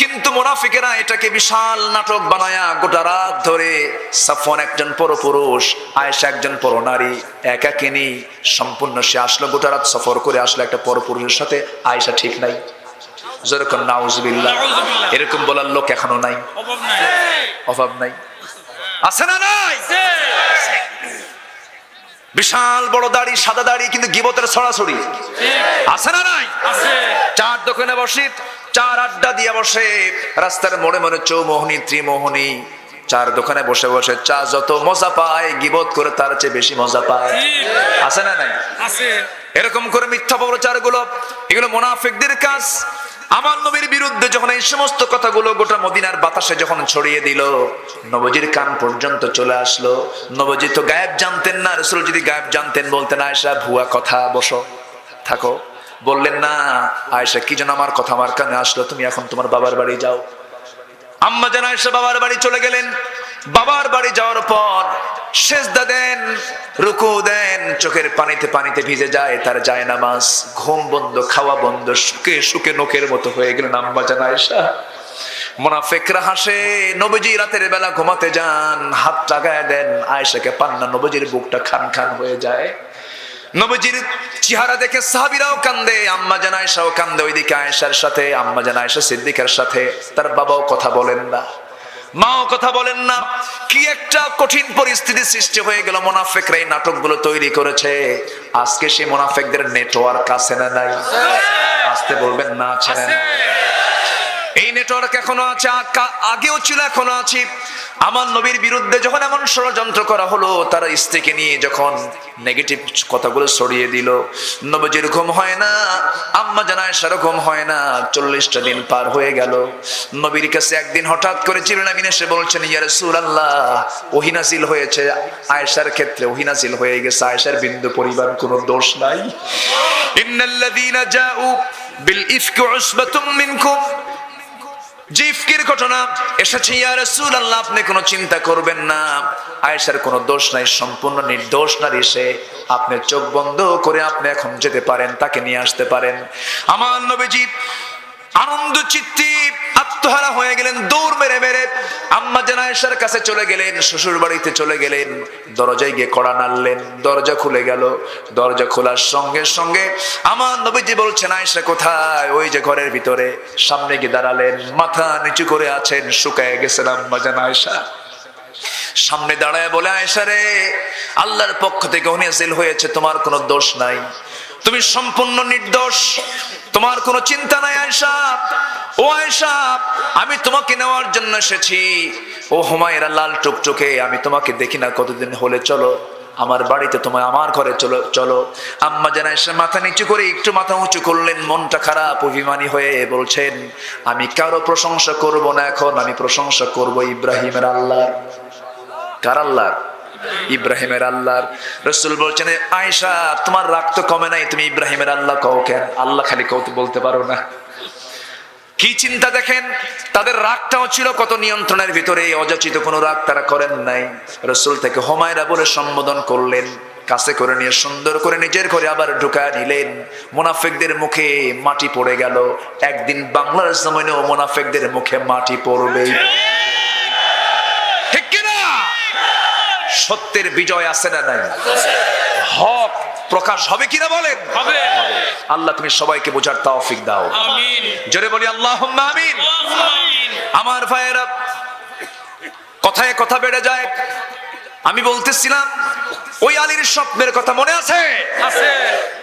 কিন্তু মুনাফিকেরা এটাকে বিশাল নাটক বানায়া গোটা রাত ধরে, সাফওয়ান একজন পরপুরুষ, আয়েশা একজন পরনারী, একাকিনী, সম্পূর্ণ সে আসলো গোটা রাত সফর করে আসলো একটা পরপুরুষের সাথে। আয়েশা ঠিক নাই, যেরকম নাউজুবিল্লাহ, এরকম বলার লোক এখনো নাই, অভাব নাই, অভাব নাই, আছে না নাই? বিশাল বড় দাড়ি, সাদা দাড়ি, কিন্তু গীবতের ছড়াছড়ি, আছে না নাই? আছে। চার দোকানে বসে, চার আড্ডা দিয়ে বসে, রাস্তার মোড়ে মোড়ে চৌমোহনী, ত্রিমোহনী, চার দোকানে বসে বসে চা যত মজা পায়, গীবত করে তার চেয়ে বেশি মজা পায়, আছে না নাই? আছে। এরকম করে মিথ্যা প্রচার গুলো, এগুলো মুনাফিকদের কাজ। আমার নবীর বিরুদ্ধে যখন এই সমস্ত কথাগুলো গোটা মদিনার বাতাসে যখন ছড়িয়ে দিল, নবীজির কান পর্যন্ত চলে আসলো। নবীজি তো গায়েব জানতেন না, রাসূল যদি গায়েব জানতেন বলতেন, আয়েশা ভুয়া কথা, বসো থাকো। বললেন না, আয়েশা কি যেন আমার কথা আমার কানে আসলো, তুমি এখন তোমার বাবার বাড়ি যাও। আম্মা জান আয়েশা বাবার বাড়ি চলে গেলেন। বাবার বাড়ি যাওয়ার পর সেজদা দেন, রুকু দেন, চোখের পানিতে পানিতে ভিজে যায় তার জায়নামাজ, ঘুম বন্ধ, খাওয়া বন্ধ, শুকে শুকে নোকের মতো হয়ে গেলেন আম্মা জান আয়েশা। মুনাফিকরা হাসে। নবীজি রাতের বেলা ঘুমাতে যান, হাত লাগায় দেন, আয়েশাকে পান না, নবীজির বুকটা খান খান হয়ে যায়। নবীজির চেহারা দেখে সাহাবীরাও কান্দে, আম্মা জান আয়েশাও কান্দে। ওইদিকে আয়েশার সাথে, আম্মা জান আয়েশা সিদ্দিকার সাথে তার বাবাও কথা বলেন না, মাও কথা বলেন না। কি একটা কঠিন পরিস্থিতি সৃষ্টি হয়ে গেল। মুনাফিকরা এই নাটকগুলো তৈরি করেছে। আজকে সেই মুনাফিকদের নেটওয়ার্ক আছে না নাই? আসতে বলবেন না, আছে না? এই নেটওয়ার্ক এখনো আছে, আগেও ছিল, এখনো আছে। আমার নবীর বিরুদ্ধে যখন এমন ষড়যন্ত্র করা হলো, তারা স্ত্রীকে নিয়ে যখন নেগেটিভ কথাগুলো ছড়িয়ে দিল, নবীজির ঘুম হয় না, আম্মা জান আয়েশার ঘুম হয় না। 40টা দিন পার হয়ে গেল। নবীর কাছে একদিন হঠাৎ করে জিবরিল আমিন এসে বলছেন, ইয়া রাসূলুল্লাহ, ওহী নাযিল হয়েছে, আয়েশার ক্ষেত্রে ওহী নাযিল হয়ে গেছে, আয়েশার বিন্দু পরিমাণ কোনো দোষ নাই। ইন্নাল্লাযীনা জাউ বিল ইফকি উসবাতুম মিনকুম, যে ইফকের ঘটনা এসেছে, ইয়া রাসূলুল্লাহ, আপনি কোনো চিন্তা করবেন না, আয়েশার কোনো দোষ নাই, সম্পূর্ণ নির্দোষ নারী সে। আপনি চোখ বন্ধ করে আপনি এখন যেতে পারেন, তাকে নিয়ে আসতে পারেন। আমার নবীজি আনন্দ চিত্তে আত্মহারা হয়ে গেলেন, দৌড় মেরে মেরে আম্মা জান আয়েশার কাছে চলে গেলেন, শ্বশুর বাড়িতে চলে গেলেন, দরজায় গিয়ে কড়া নাড়লেন, দরজা খুলে গেল। দরজা খোলার সঙ্গে সঙ্গে আমার নবীজি বলছেন, আয়েশা কোথায়? ওই যে ঘরের ভিতরে। সামনে গিয়ে দাঁড়ালেন, মাথা নিচু করে আছেন, শুকায় গেছেন আম্মা জান আয়েশা। সামনে দাঁড়ায় বলে, আয়েশা রে, আল্লাহর পক্ষ থেকে ওহী নাযিল হয়েছে, তোমার কোনো দোষ নাই, তুমি সম্পূর্ণ নির্দোষ, তোমার কোনো চিন্তা নাই আয়েশা। ও আয়েশা, আমি তোমাকে নেওয়ার জন্য এসেছি। ও হুমায়রা লাল টুকটুকে, আমি তোমাকে দেখি না কতদিন হলে, চলো আমার বাড়িতে, তোমায় আমার ঘরে চলো চলো। আম্মা জান আয়েশা মাথা নিচু করে একটু মাথা উঁচু করলেন, মনটা খারাপ অভিমানী হয়ে বলছেন, আমি কারো প্রশংসা করব না, এখন আমি প্রশংসা করব ইব্রাহিমের আল্লাহ। কার আল্লাহ? ইব্রাহিমের আল্লাহর। রাসূল বলছেন, আয়েশা, তোমার রাগ তো কমে নাই, তুমি ইব্রাহিমের আল্লাহ কও কেন? আল্লাহ খালি কও তো বলতে পারো না? কি চিন্তা দেখেন, তাদের রাগটাও ছিল কত নিয়ন্ত্রণের ভিতরে, অযাচিত কোনো রাগ তারা করেন নাই। রাসূল থেকে হুমায়রা বলে সম্বোধন করলেন, কাছে করে নিয়ে সুন্দর করে নিজের ঘরে আবার ঢুকায় নিলেন। মুনাফিকদের মুখে মাটি পড়ে গেল। একদিন বাংলার জমিনেও মুনাফিকদের মুখে মাটি পড়বে। ঠিক কিনা? সত্যের বিজয় আছে না নাই? হক প্রকাশ হবে কিনা বলেন? হবে। আল্লাহ তুমি সবাইকে বোঝার তৌফিক দাও, আমিন। জোরে বলি আল্লাহুম্মা আমিন। আমিন। আমার ভাইয়েরা, কথায় কথা বেড়ে যায়। আমি বলতেছিলাম, ওই আলীর স্বপ্নের কথা মনে আছে? আছে।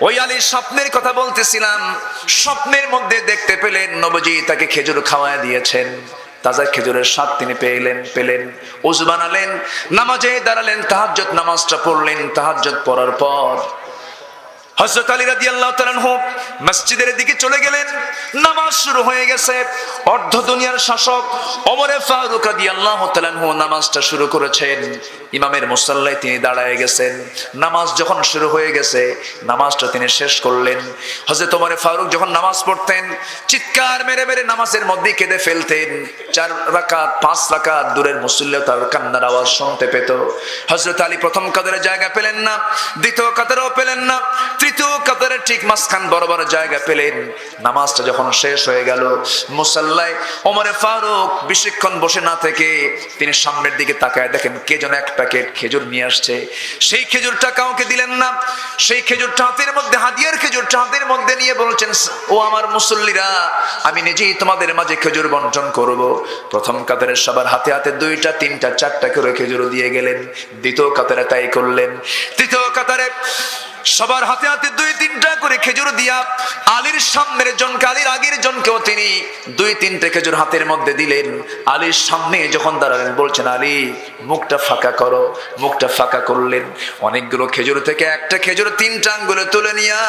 ওই আলীর স্বপ্নের কথা বলতেছিলাম। স্বপ্নের মধ্যে দেখতে পেলেন নবীজি তাকে খেজুর খাওয়ায় দিয়েছেন, তাজা খেজুরের স্বাদ তিনি পেলেন। ওযু বানালেন, নামাজে দাঁড়ালেন, তাহাজ্জুদ নামাজটা পড়লেন। তাহাজ্জুদ পড়ার পর হযরত আলী রাদিয়াল্লাহু তাআলা আনহু মসজিদের দিকে চলে গেলেন। নামাজ শুরু হয়ে গেছে। অর্ধ দুনিয়ার শাসক ওমর ফারুক রাদিয়াল্লাহু তাআলা আনহু নামাজটা শুরু করেছেন। ইমামের মুসাল্লায় তিনি দাঁড়ায় গেছেন। নামাজ যখন শুরু হয়ে গেছে, নামাজটা তিনি শেষ করলেন। হযরত ওমর ফারুক যখন নামাজ পড়তেন, চিৎকার মেরে মেরে নামাজের মধ্যে কেঁদে ফেলতেন। 4 রাকাত 5 রাকাত দূরের মুসল্লিও তার কান্নার আওয়াজ শুনতে পেত। হযরত আলী প্রথম কাতারে জায়গা পেলেন না, দ্বিতীয় কাতারেও পেলেন না, তৃতীয় কাতারের ঠিক মাঝখান বরাবর জায়গা পেলেন। নামাজটা যখন শেষ হয়ে গেল, মুসাল্লায় ওমর ফারুক বেশিক্ষণ বসে না থেকে তিনি সামনের দিকে তাকায় দেখেন কে যেন এক প্যাকেট খেজুর নিয়ে আসছে। সেই খেজুরটা কাউকে দিলেন না, সেই খেজুরটা হাতের মধ্যে, হাদিয়ার খেজুরটা হাতের মধ্যে নিয়ে বলছেন, ও আমার মুসল্লিরা, আমি নিজেই তোমাদের মাঝে খেজুর বন্টন করব। প্রথম কাতারের সবার হাতে হাতে 2টা 3টা 4টা করে খেজুর দিয়ে গেলেন। দ্বিতীয় কাতারে তাই করলেন। তৃতীয় কাতারে সবার হাতে হাতে 2-3টা করে খেজুর দিয়া আলীর সামনের জনকে, আলীর আগের জনকেও তিনি 2-3টে খেজুর হাতের মধ্যে দিলেন। আলীর সামনে যখন দাঁড়ালেন বলছেন, আলী মুখটা ফাঁকা করো। মুখটা ফাঁকা করলেন। অনেকগুলো খেজুর থেকে একটা খেজুর 3টা আঙ্গুলে তুলে নিয়া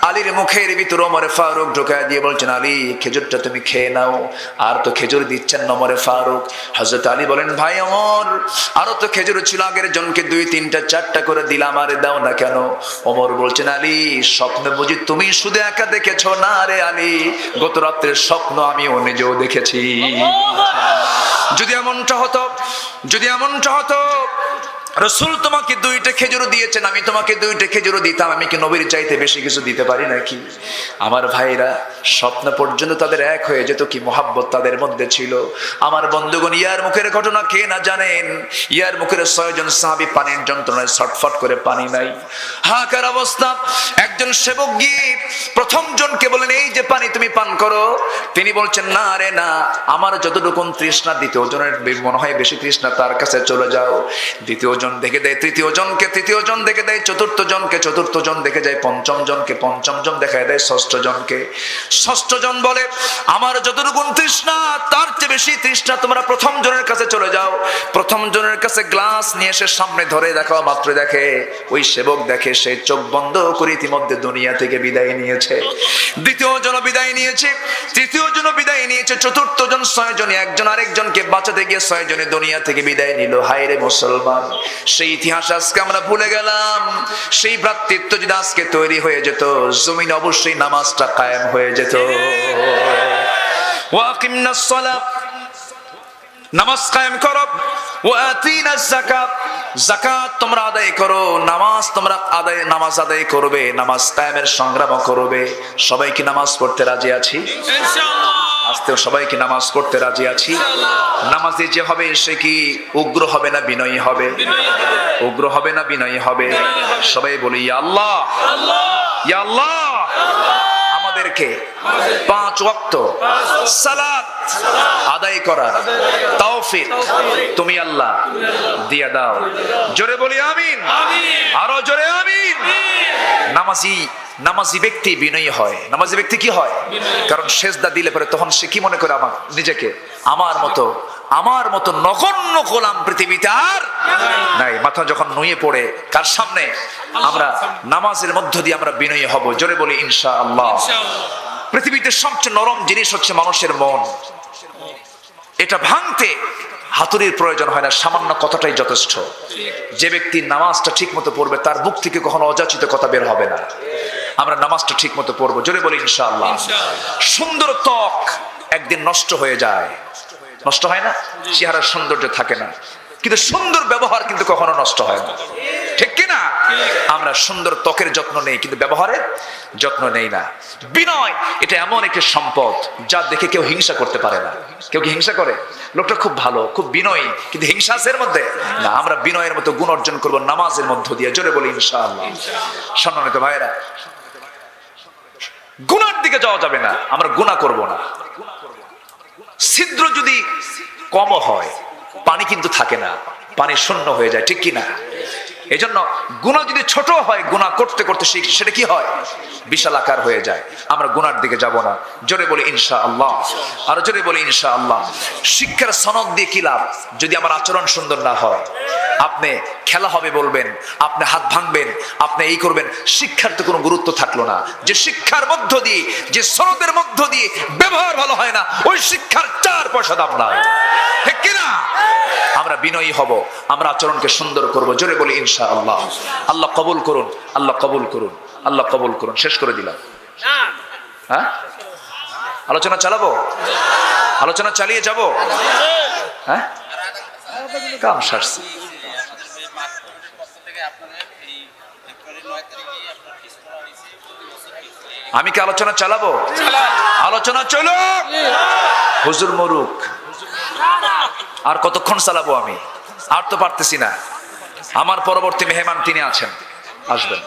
আলীর মুখের ভিতর ওমর ফারুক ঢোকায় দিয়ে বলছেন, আলী খেজুরটা তুমি খেয়ে নাও। আর তো খেজুর দিচ্ছেন না ওমর ফারুক। হযরত আলী বলেন, ভাই ওমর, আরো তো খেজুর ছিল, আগের জনকে 2-3টা 4টা করে দিলাম, আরে দাও না কেন? ওমর বলছেন, আলী স্বপ্ন বুঝি তুমি শুধু একা দেখেছো? না রে আলী, গত রাত্রের স্বপ্ন আমিও নিজেও দেখেছি। যদি এমনটা হতো রাসূল তোমাকে 2টা খেজুর দিয়েছেন, আমি তোমাকে 2টা খেজুর দিতাম, আমি কি নবীর চাইতে বেশি কিছু দিতে পারি নাকি? আমার ভাইরা, স্বপ্ন পর্যন্ত তাদের এক হয়ে যেত, কি মহাব্বত তাদের মধ্যে ছিল। আমার বন্ধুগণ, ইয়ার মুখের ঘটনা কে না জানেন? ইয়ার মুখের 6 জন সাহাবী পানির যন্ত্রণায় ছটফট করে পানি নাই, হাহাকার অবস্থা। একজন সেবক গিয়ে প্রথম জনকে বলেন, এই যে পানি তুমি পান করো। তিনি বলছেন, না রে না, আমার যতটুকু তৃষ্ণা, দ্বিতীয় জনের মনে হয় বেশি তৃষ্ণা, তার কাছে চলে যাও। দ্বিতীয় জন দেখে দেয় তৃতীয় জনকে, তৃতীয় জন দেখে দেয় চতুর্থ জনকে, চতুর্থ জন দেখে যায় পঞ্চম জনকে, পঞ্চম জন দেখা দেয় ষষ্ঠ জনকে। ষষ্ঠ জন বলে, আমার যতটুকু তৃষ্ণা তার চেয়ে বেশি তৃষ্ণা, তোমরা প্রথম জনের কাছে চলে যাও। প্রথম জনের কাছে গ্লাস নিয়ে এসে সামনে ধরে দেখো, মাত্র দেখে ওই সেবক দেখে সে চোখ বন্ধ করে ইতিমধ্যে দুনিয়া থেকে বিদায় নিয়েছে। দ্বিতীয় জন বিদায় নিয়েছে, তৃতীয় জন বিদায় নিয়েছে, চতুর্থ জন, 6 জন, একজন আরেকজনকে বাঁচাতে গিয়ে 6 জনে দুনিয়া থেকে বিদায় নিল। হায় রে মুসলমান, সেই ইতিহাস আজকে আমরা ভুলে গেলাম। সেই ভ্রাতৃত্ব যদি আজকে তৈরি হয়ে যেত, জমিন অবশ্যই নামাজটা কায়েম হয়ে যেত। ওয়াকিমনাস সালাত, নামাজ কায়েম করো। ওয়াতিনাজ যাকাত, যাকাত তোমরা আদায় করো। নামাজ আদায় করবে, নামাজ কায়েমের সংগ্রাম করবে। সবাই কি নামাজ পড়তে রাজি আছি? ইনশাআল্লাহ। আজকেও সবাই কি নামাজ পড়তে রাজি আছি? নামাজে যে হবে সে কি উগ্র হবে না বিনয়ী হবে? উগ্র হবে না বিনয়ী হবে? সবাই বলি ইয়া আল্লাহ, ইয়া আল্লাহ। আমাদেরকে 5 ওয়াক্ত সালাত আদায় করার তৌফিক তুমি আল্লাহ দিয়া দাও। জোরে বলি আমিন, আরো জোরে আমিন। নামাজি ব্যক্তি বিনয়ী হয়। নামাজি ব্যক্তি কি হয়? কারণ সেজদা দিলে পরে তখন সে কি মনে করে, আমার নিজেকে আমার মতো নগণ্য গোলাম পৃথিবীতে আর নাই। মাথা যখন নুয়ে পড়ে কার সামনে, আমরা নামাজের মধ্য দিয়ে আমরা বিনয়ী হব। জোরে বলি ইনশাআল্লাহ। পৃথিবীতে সবচেয়ে নরম জিনিস হচ্ছে মানুষের মন। এটা ভাঙতে হাতুড়ির প্রয়োজন হয় না, সামান্য কথাটাই যথেষ্ট। যে ব্যক্তি নামাজটা ঠিক মতো পড়বে তার বুক থেকে কখনো অযাচিত কথা বের হবে না। আমরা নামাজটা ঠিক মতো পড়বো। জোরে বলি ইনশাআল্লাহ। সুন্দর ত্বক একদিন নষ্ট হয়ে যায়, নষ্ট হয় না? চেহারার সৌন্দর্য থাকে না, কিন্তু সুন্দর ব্যবহার কিন্তু কখনো নষ্ট হয় না, ঠিক কিনা? আমরা সুন্দর ত্বকের যত্ন নেই কিন্তু ব্যবহারের যত্ন নেই না। বিনয় এটা এমন একটি সম্পদ যা দেখে কেউ হিংসা করতে পারে না। কেউ কি হিংসা করে? লোকটা খুব ভালো, খুব বিনয়ী, কিন্তু হিংসা আছে এর মধ্যে না। আমরা বিনয়ের মতো গুণ অর্জন করব নামাজের মধ্য দিয়ে। জোরে বলি ইনশাআল্লাহ। সম্মানিত ভাইরা, গুনার দিকে যাওয়া যাবে না, আমরা গুনাহ করব না। ছিদ্র যদি কম হয় পানি কিন্তু থাকে না, পানি শূন্য হয়ে যায়, ঠিক কিনা? এই জন্য গুনাহ যদি ছোট হয়, গুনাহ করতে করতে সেটা কি হয়? বিশাল আকার হয়ে যায়। আমরা গুনার দিকে যাব না। জোরে বলি ইনশাআল্লাহ, আর জোরে বলি ইনশাআল্লাহ। শিক্ষার সনদ দিয়ে কি লাভ যদি আমার আচরণ সুন্দর না হয়? আপনি খেলা হবে বলবেন, আপনি হাত ভাঙবেন, আপনি এই করবেন, শিক্ষার তো কোনো গুরুত্ব থাকলো না। যে শিক্ষার মধ্য দিয়ে, যে সনদের মধ্য দিয়ে ব্যবহার ভালো হয় না, ওই শিক্ষার 4 পয়সা দাম নাই, ঠিক কিনা? আমরা বিনয়ী হব, আমরা আচরণকে সুন্দর করব। জোরে বলি ইনশাআল্লাহ। আল্লাহ কবুল করুন, আল্লাহ কবুল করুন, আল্লাহ কবুল করুন। শেষ করে দিলাম। হ্যাঁ, আলোচনা চালাবো, আলোচনা চালিয়ে যাব। হ্যাঁ, কাম সারছি। আমি কি আলোচনা চালাবো? আলোচনা চলো। হুজুর মরুক, আর কতক্ষণ চালাবো আমি? আর তো পারতেছি না। আমার পরবর্তী মেহমান তিনি আছেন, আসবেন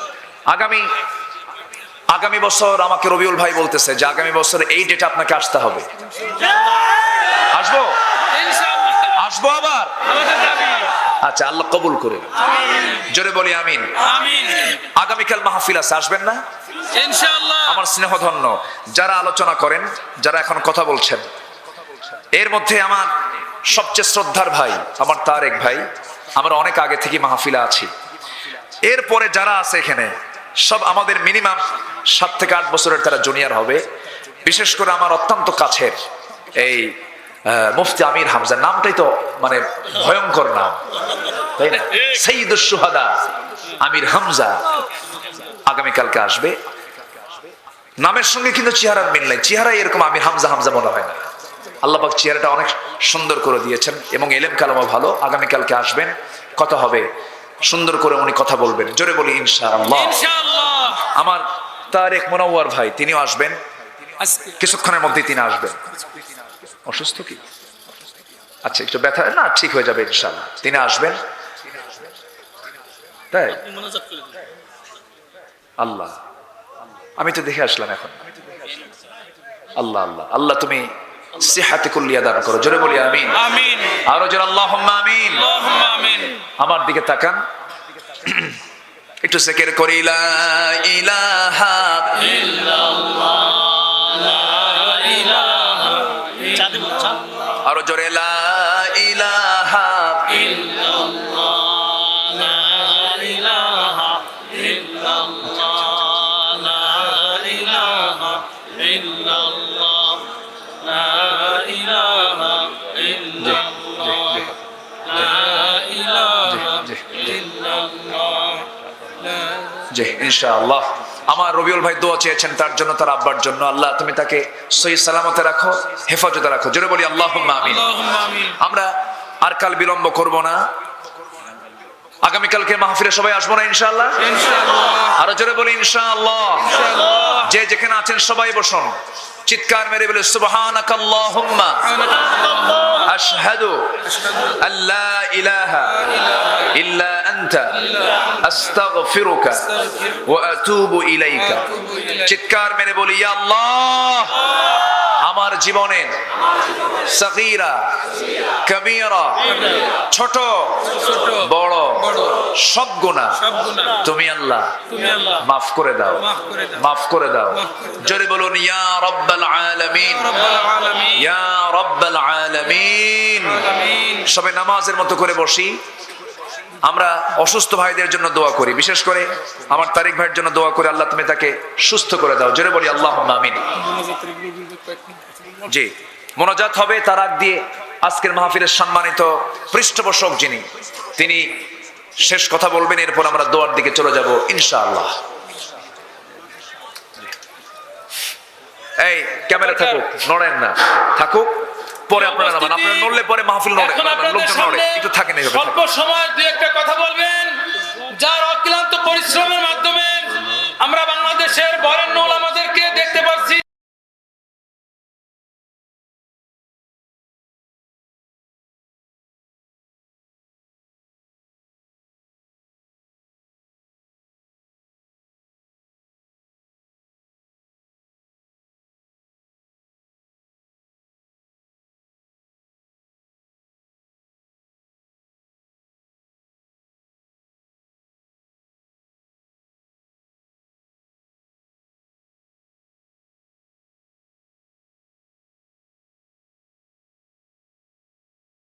আগামী বছর। আমাকে রবিউল ভাই বলতেছে যে আগামী বছর এই ডেটে আপনাকে আসতে হবে। আসবো, আসবো আবার। আচ্ছা, আল্লাহ কবুল করুন। জোরে বলি আমিন। আগামীকাল মাহফিল আছে, আসবেন না? ইনশাআল্লাহ। আমার স্নেহধন্য যারা আলোচনা করেন, যারা এখন কথা বলছেন, এর মধ্যে আমার সবচেয়ে শ্রদ্ধার ভাই আমার তারেক ভাই, আমরা অনেক আগে থেকে মাহফিলে আছি। এরপরে যারা আছে এখানে সব আমাদের মিনিমাম 7 থেকে 8 বছরের তারা জুনিয়র হবে। বিশেষ করে আমার অত্যন্ত কাছের এই মুফতি আমির হামজা, নামটাই তো মানে ভয়ঙ্কর নাম, তাই না? সৈয়দুশ শুহাদা আমির হামজা আগামীকালকে আসবে। নামের সঙ্গে কিন্তু চেহারার মিল নাই, চেহারাই এরকম আমির হামজা হামজা মনে হয় না। আল্লাহ পাক চেহারাটা অনেক সুন্দর করে দিয়েছেন এবং এলেম কালামও ভালো। আগামীকালকে আসবেন, কথা হবে, সুন্দর করে উনি কথা বলবেন। জোরে বলি ইনশাআল্লাহ। আমার তারেক মুনাওয়ার ভাই তিনিও আসবেন, কিছুক্ষণের মধ্যেই তিনি আসবেন। অসুস্থ কি? আচ্ছা, একটু ব্যথা না, ঠিক হয়ে যাবে ইনশাআল্লাহ। তিনি আসবেন। তাই আল্লাহ, আমি তো দেখে আসলাম এখন। আল্লাহ আল্লাহ আল্লাহ, তুমি সিহাতে কুল্লিয়া দান করো। জোরে বলি আমিন। আমিন। আরো জোরে আল্লাহুম্মা আমিন। আল্লাহুম্মা আমিন। আমার দিকে তাকান, একটু জিকির করি লা ইলাহা ইল্লাল্লাহ, লা ইলাহা ইল্লাল্লাহ। আরো জোরে লা ইলাহা জি ইনশাআল্লাহ। আমার রবিউল ভাই দোয়া চেয়েছেন তার জন্য, তার আব্বার জন্য। আল্লাহ তুমি তাকে সহি সালামতে রাখো, হেফাজতে রাখো। জোরে বলি আল্লাহুম্মা আমিন। আমরা আর কাল বিলম্ব করব না, আগামীকালকে মাহফিলে সবাই আসবো না ইনশাআল্লাহ? আরো জোরে বলি ইনশাআল্লাহ। যে যেখানে আছেন সবাই বসুন, চিৎকার মেরে বলে সুবহানাকাল্লাহুম্মা আশহাদু আল্লা ইলাহা ইল্লা আনতা আস্তাগফিরুকা ওয়া আতুবু ইলাইকা। চিৎকার মেরে বলি ইয়া আল্লাহ, আমার জীবনের সগীরা কবীরা, ছোট বড় সব গুনাহ তুমি আল্লাহ মাফ করে দাও, মাফ করে দাও। জোরে বলুন ইয়া রাব্বাল আলামিন, ইয়া রাব্বাল আলামিন। সবাই নামাজের মতো করে বসি। আমরা অসুস্থ ভাইদের জন্য দোয়া করি, বিশেষ করে আমার তারিক ভাইয়ের জন্য দোয়া করি, আল্লাহ তুমি তাকে সুস্থ করে দাও। জোরে বলি আল্লাহুম্মা আমিন। জি, মোনাজাত হবে তার আগ দিয়ে আজকের মাহফিলের সম্মানিত পৃষ্ঠপোষক যিনি, তিনি শেষ কথা বলবেন, এরপর আমরা দোয়ার দিকে চলে যাব ইনশাআল্লাহ। এই ক্যামেরা থাকুক, নড়েন না, থাকুক। পরে আপনারা নামান, আপনারা নড়লে পরে মাহফিল নড়ে, লোকজন নড়ে, একটু থাকেন। অল্প সময় দুই একটা কথা বলবেন, যার অক্লান্ত পরিশ্রমের মাধ্যমে আমরা বাংলাদেশের বরেণ্য